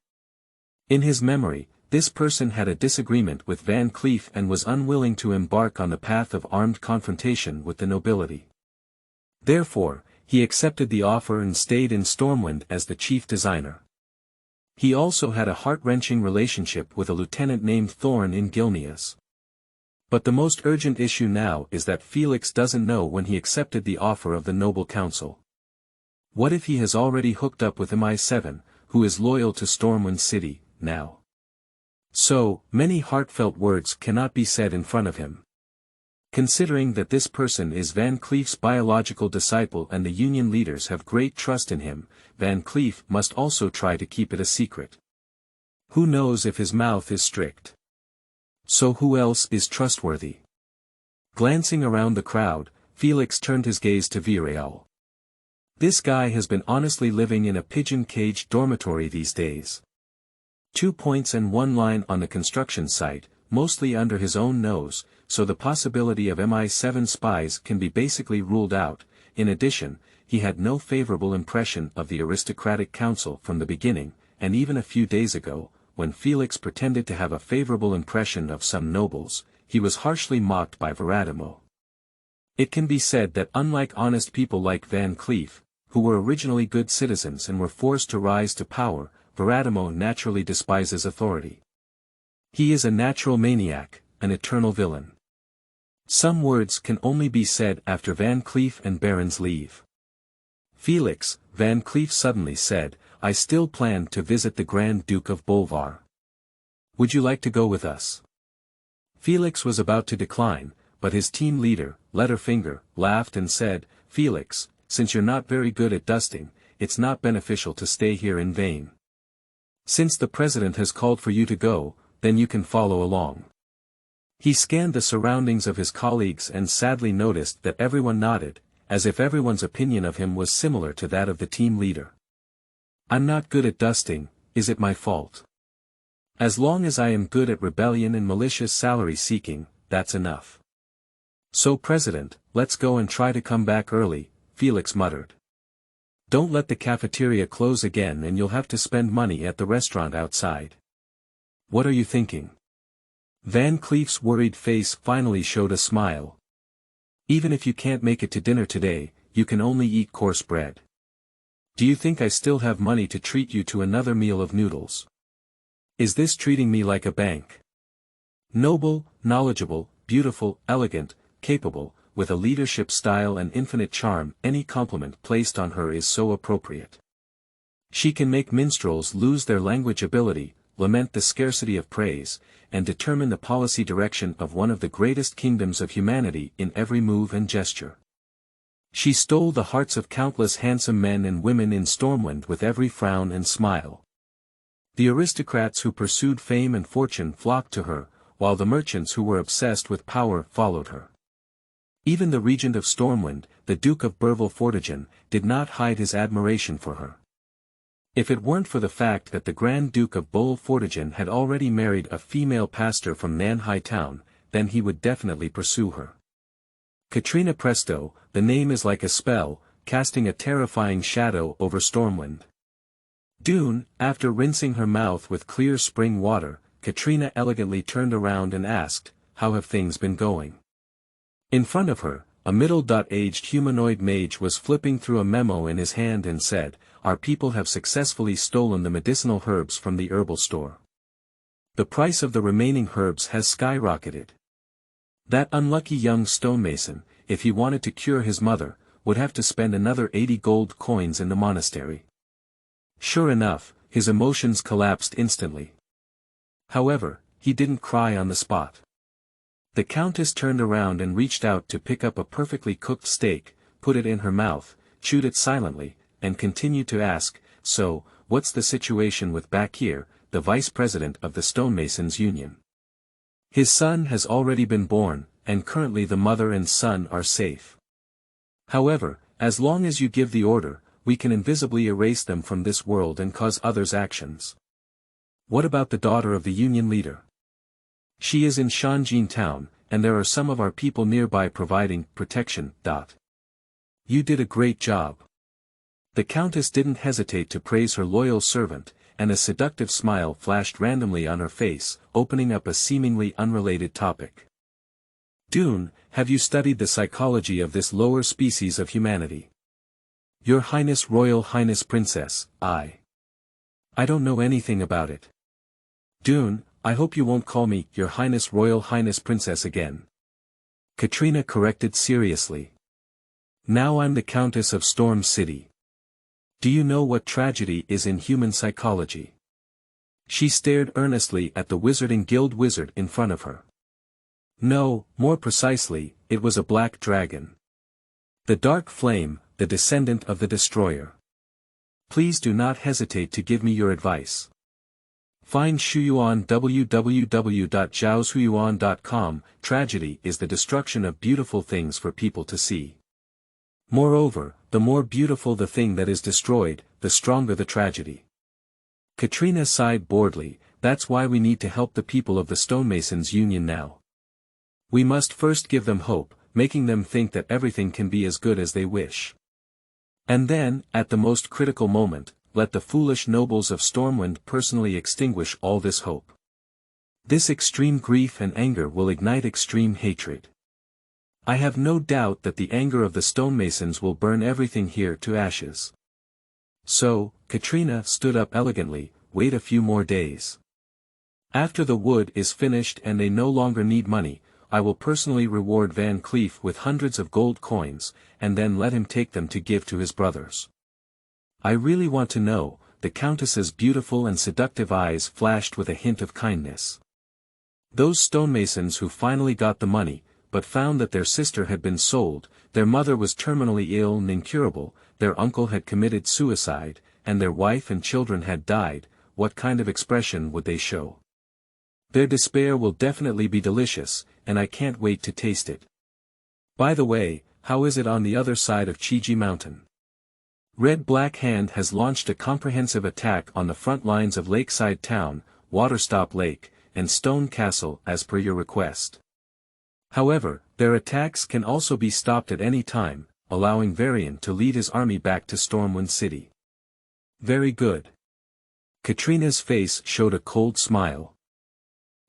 In his memory, this person had a disagreement with Van Cleef and was unwilling to embark on the path of armed confrontation with the nobility. Therefore, he accepted the offer and stayed in Stormwind as the chief designer. He also had a heart-wrenching relationship with a lieutenant named Thorn in Gilneas. But the most urgent issue now is that Felix doesn't know when he accepted the offer of the Noble Council. What if he has already hooked up with MI7, who is loyal to Stormwind City, now? So, many heartfelt words cannot be said in front of him. Considering that this person is Van Cleef's biological disciple and the Union leaders have great trust in him, Van Cleef must also try to keep it a secret. Who knows if his mouth is strict? So who else is trustworthy? Glancing around the crowd, Felix turned his gaze to Veradimo. This guy has been honestly living in a pigeon-caged dormitory these days. 2 points and 1 line on the construction site, mostly under his own nose, so the possibility of MI7 spies can be basically ruled out. In addition, he had no favorable impression of the aristocratic council from the beginning, and even a few days ago, when Felix pretended to have a favorable impression of some nobles, he was harshly mocked by Veradimo. It can be said that unlike honest people like Van Cleef, who were originally good citizens and were forced to rise to power, Veradimo naturally despises authority. He is a natural maniac, an eternal villain. Some words can only be said after Van Cleef and Baron's leave. Felix, Van Cleef suddenly said, I still plan to visit the Grand Duke of Burvall. Would you like to go with us? Felix was about to decline, but his team leader, Letterfinger, laughed and said, Felix, since you're not very good at dusting, it's not beneficial to stay here in vain. Since the president has called for you to go, then you can follow along. He scanned the surroundings of his colleagues and sadly noticed that everyone nodded, as if everyone's opinion of him was similar to that of the team leader. I'm not good at dusting, is it my fault? As long as I am good at rebellion and malicious salary seeking, that's enough. So President, let's go and try to come back early, Felix muttered. Don't let the cafeteria close again and you'll have to spend money at the restaurant outside. What are you thinking? Van Cleef's worried face finally showed a smile. Even if you can't make it to dinner today, you can only eat coarse bread. Do you think I still have money to treat you to another meal of noodles? Is this treating me like a bank? Noble, knowledgeable, beautiful, elegant, capable, with a leadership style and infinite charm, any compliment placed on her is so appropriate. She can make minstrels lose their language ability, lament the scarcity of praise, and determine the policy direction of one of the greatest kingdoms of humanity in every move and gesture. She stole the hearts of countless handsome men and women in Stormwind with every frown and smile. The aristocrats who pursued fame and fortune flocked to her, while the merchants who were obsessed with power followed her. Even the regent of Stormwind, the Duke of Burvall Fortigen, did not hide his admiration for her. If it weren't for the fact that the Grand Duke of Fortigen had already married a female pastor from Nanhai Town, then he would definitely pursue her. Katrina Presto, the name is like a spell, casting a terrifying shadow over Stormwind. Dune, after rinsing her mouth with clear spring water, Katrina elegantly turned around and asked, "How have things been going?" In front of her, a middle-aged humanoid mage was flipping through a memo in his hand and said, "Our people have successfully stolen the medicinal herbs from the herbal store. The price of the remaining herbs has skyrocketed. That unlucky young stonemason, if he wanted to cure his mother, would have to spend another 80 gold coins in the monastery." Sure enough, his emotions collapsed instantly. However, he didn't cry on the spot. The Countess turned around and reached out to pick up a perfectly cooked steak, put it in her mouth, chewed it silently, and continued to ask, "So, what's the situation with Bakir, the vice president of the Stonemasons Union? His son has already been born, and currently the mother and son are safe. However, as long as you give the order, we can invisibly erase them from this world and cause others' actions. What about the daughter of the Union leader? She is in Shanjin Town, and there are some of our people nearby providing protection. You did a great job." The Countess didn't hesitate to praise her loyal servant, and a seductive smile flashed randomly on her face, opening up a seemingly unrelated topic. "Dune, have you studied the psychology of this lower species of humanity?" "Your Highness, Royal Highness Princess, I don't know anything about it." "Dune, I hope you won't call me Your Highness Royal Highness Princess again," Katrina corrected seriously. "Now I'm the Countess of Storm City. Do you know what tragedy is in human psychology?" She stared earnestly at the Wizarding Guild wizard in front of her. No, more precisely, it was a black dragon. The Dark Flame, the descendant of the Destroyer. Please do not hesitate to give me your advice. Find Shuyuan www.zhaoshuyuan.com. Tragedy is the destruction of beautiful things for people to see. Moreover, the more beautiful the thing that is destroyed, the stronger the tragedy. Katrina sighed boredly. That's why we need to help the people of the Stonemasons Union now. We must first give them hope, making them think that everything can be as good as they wish. And then, at the most critical moment, let the foolish nobles of Stormwind personally extinguish all this hope. This extreme grief and anger will ignite extreme hatred. I have no doubt that the anger of the stonemasons will burn everything here to ashes. So, Katrina stood up elegantly, wait a few more days. After the wood is finished and they no longer need money, I will personally reward Van Cleef with hundreds of gold coins, and then let him take them to give to his brothers. I really want to know. The Countess's beautiful and seductive eyes flashed with a hint of kindness. Those stonemasons who finally got the money, but found that their sister had been sold, their mother was terminally ill and incurable, their uncle had committed suicide, and their wife and children had died, what kind of expression would they show? Their despair will definitely be delicious, and I can't wait to taste it. By the way, how is it on the other side of Chiji Mountain? Red Black Hand has launched a comprehensive attack on the front lines of Lakeside Town, Waterstop Lake, and Stone Castle as per your request. However, their attacks can also be stopped at any time, allowing Varian to lead his army back to Stormwind City. Very good. Katrina's face showed a cold smile.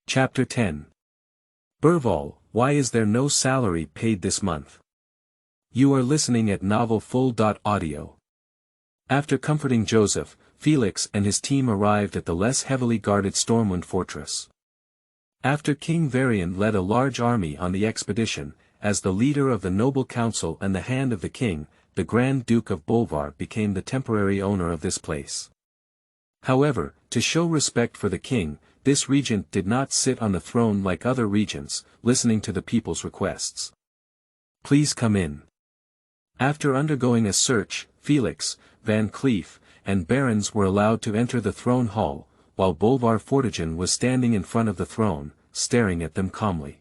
Chapter 10. Burvall, why is there no salary paid this month? You are listening at novelfull.audio. After comforting Joseph, Felix and his team arrived at the less heavily guarded Stormwind Fortress. After King Varian led a large army on the expedition, as the leader of the noble council and the hand of the king, the Grand Duke of Bolvar became the temporary owner of this place. However, to show respect for the king, this regent did not sit on the throne like other regents, listening to the people's requests. Please come in. After undergoing a search, Felix, Van Cleef, and barons were allowed to enter the throne hall, while Bolvar Fortigen was standing in front of the throne, staring at them calmly.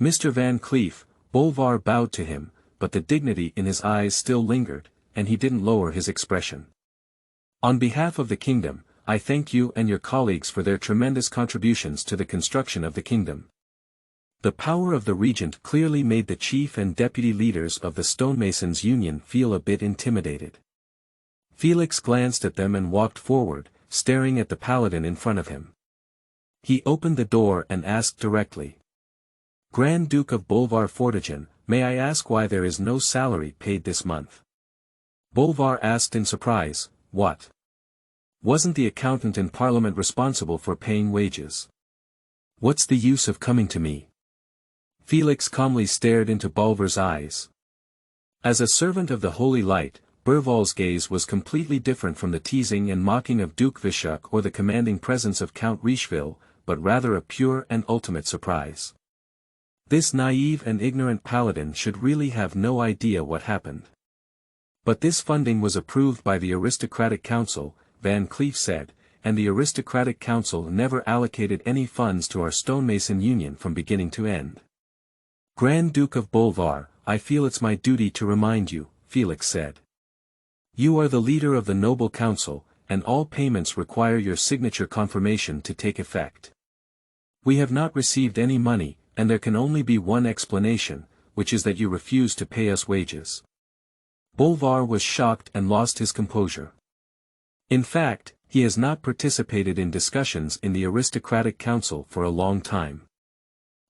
Mr. Van Cleef, Bolvar bowed to him, but the dignity in his eyes still lingered, and he didn't lower his expression. On behalf of the kingdom, I thank you and your colleagues for their tremendous contributions to the construction of the kingdom. The power of the regent clearly made the chief and deputy leaders of the stonemasons' union feel a bit intimidated. Felix glanced at them and walked forward, staring at the paladin in front of him. He opened the door and asked directly. Grand Duke of Bolvar Fortigen, may I ask why there is no salary paid this month? Bolvar asked in surprise, what? Wasn't the accountant in Parliament responsible for paying wages? What's the use of coming to me? Felix calmly stared into Bolvar's eyes. As a servant of the Holy Light, Burvall's gaze was completely different from the teasing and mocking of Duke Vishuk or the commanding presence of Count Richeville, but rather a pure and ultimate surprise. This naive and ignorant paladin should really have no idea what happened. But this funding was approved by the aristocratic council, Van Cleef said, and the aristocratic council never allocated any funds to our stonemason union from beginning to end. Grand Duke of Bolvar, I feel it's my duty to remind you, Felix said. You are the leader of the noble council, and all payments require your signature confirmation to take effect. We have not received any money, and there can only be one explanation, which is that you refuse to pay us wages. Bolvar was shocked and lost his composure. In fact, he has not participated in discussions in the aristocratic council for a long time.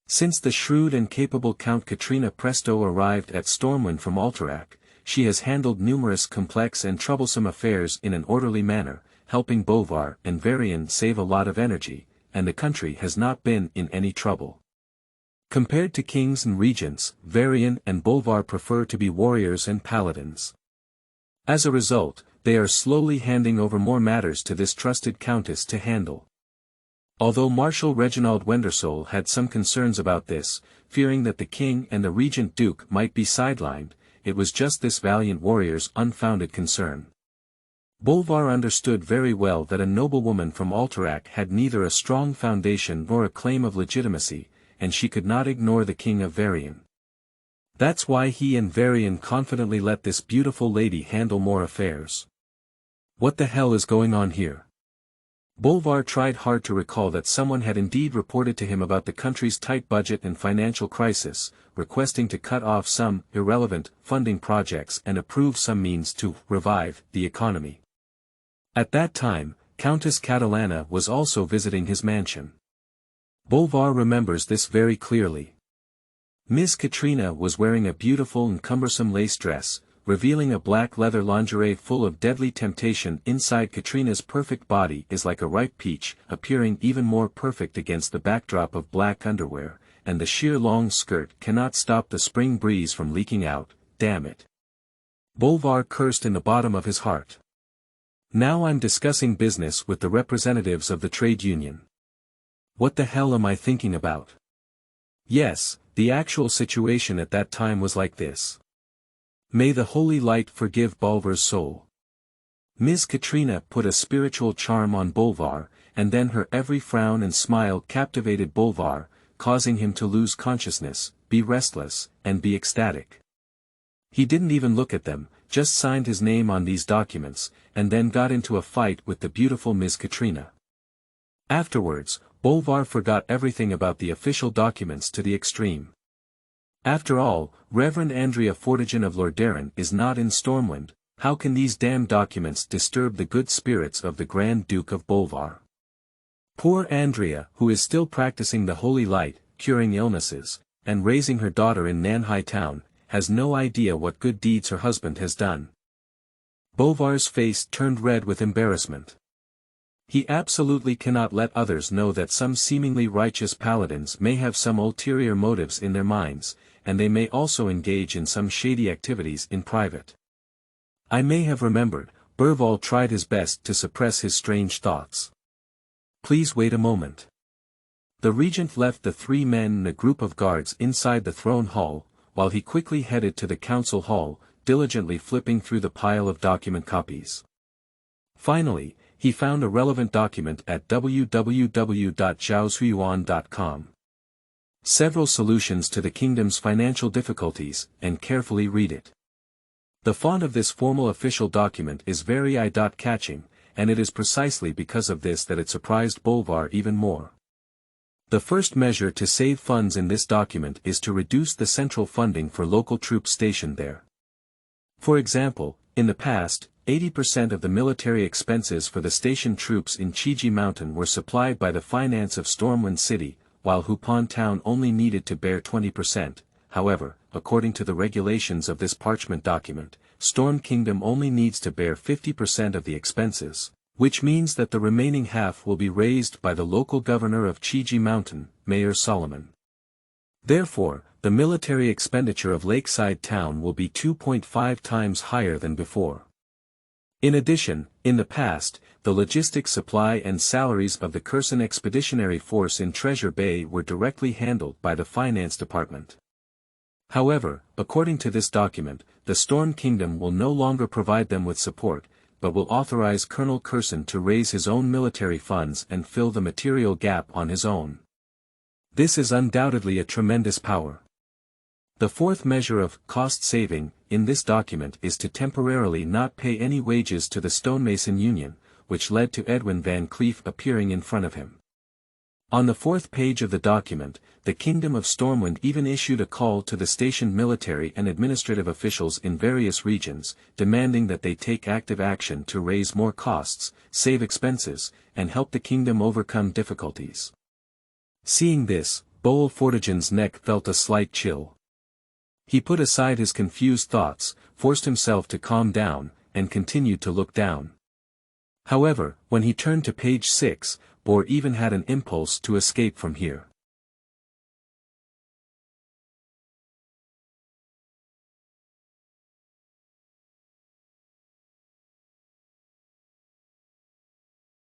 Since the shrewd and capable Count Katrina Presto arrived at Stormwind from Alterac, she has handled numerous complex and troublesome affairs in an orderly manner, helping Bolvar and Varian save a lot of energy, and the country has not been in any trouble. Compared to kings and regents, Varian and Bolvar prefer to be warriors and paladins. As a result, they are slowly handing over more matters to this trusted countess to handle. Although Marshal Reginald Wendersole had some concerns about this, fearing that the king and the regent duke might be sidelined, it was just this valiant warrior's unfounded concern. Bolvar understood very well that a noblewoman from Alterac had neither a strong foundation nor a claim of legitimacy, and she could not ignore the king of Varian. That's why he and Varian confidently let this beautiful lady handle more affairs. What the hell is going on here? Bolvar tried hard to recall that someone had indeed reported to him about the country's tight budget and financial crisis, requesting to cut off some irrelevant funding projects and approve some means to revive the economy. At that time, Countess Catalana was also visiting his mansion. Bolvar remembers this very clearly. Miss Katrina was wearing a beautiful and cumbersome lace dress, revealing a black leather lingerie full of deadly temptation. Inside Katrina's perfect body is like a ripe peach, appearing even more perfect against the backdrop of black underwear, and the sheer long skirt cannot stop the spring breeze from leaking out, damn it. Bolvar cursed in the bottom of his heart. Now I'm discussing business with the representatives of the trade union. What the hell am I thinking about? Yes, the actual situation at that time was like this. May the Holy Light forgive Bolvar's soul. Ms. Katrina put a spiritual charm on Bolvar, and then her every frown and smile captivated Bolvar, causing him to lose consciousness, be restless, and be ecstatic. He didn't even look at them, just signed his name on these documents, and then got into a fight with the beautiful Ms. Katrina. Afterwards, Bolvar forgot everything about the official documents to the extreme. After all, Reverend Andrea Fortigen of Lordaeron is not in Stormwind. How can these damn documents disturb the good spirits of the Grand Duke of Bolvar? Poor Andrea, who is still practicing the Holy Light, curing illnesses, and raising her daughter in Nanhai town, has no idea what good deeds her husband has done. Bolvar's face turned red with embarrassment. He absolutely cannot let others know that some seemingly righteous paladins may have some ulterior motives in their minds, and they may also engage in some shady activities in private. I may have remembered, Burvall tried his best to suppress his strange thoughts. Please wait a moment. The regent left the three men and a group of guards inside the throne hall, while he quickly headed to the council hall, diligently flipping through the pile of document copies. Finally, he found a relevant document at www.zhaoshuyuan.com. Several solutions to the kingdom's financial difficulties, and carefully read it. The font of this formal official document is very eye-catching, and it is precisely because of this that it surprised Burvall even more. The first measure to save funds in this document is to reduce the central funding for local troops stationed there. For example, in the past, 80% of the military expenses for the stationed troops in Chiji Mountain were supplied by the finance of Stormwind City, while Hupon Town only needed to bear 20%. However, according to the regulations of this parchment document, Storm Kingdom only needs to bear 50% of the expenses, which means that the remaining half will be raised by the local governor of Chiji Mountain, Mayor Solomon. Therefore, the military expenditure of Lakeside Town will be 2.5 times higher than before. In addition, in the past, the logistics supply and salaries of the Kherson Expeditionary Force in Treasure Bay were directly handled by the Finance Department. However, according to this document, the Storm Kingdom will no longer provide them with support, but will authorize Colonel Kherson to raise his own military funds and fill the material gap on his own. This is undoubtedly a tremendous power. The fourth measure of cost saving in this document is to temporarily not pay any wages to the Stonemason Union, which led to Edwin Van Cleef appearing in front of him. On the fourth page of the document, the Kingdom of Stormwind even issued a call to the stationed military and administrative officials in various regions, demanding that they take active action to raise more costs, save expenses, and help the kingdom overcome difficulties. Seeing this, Boel Fortigen's neck felt a slight chill. He put aside his confused thoughts, forced himself to calm down, and continued to look down. However, when he turned to page 6, Boer even had an impulse to escape from here.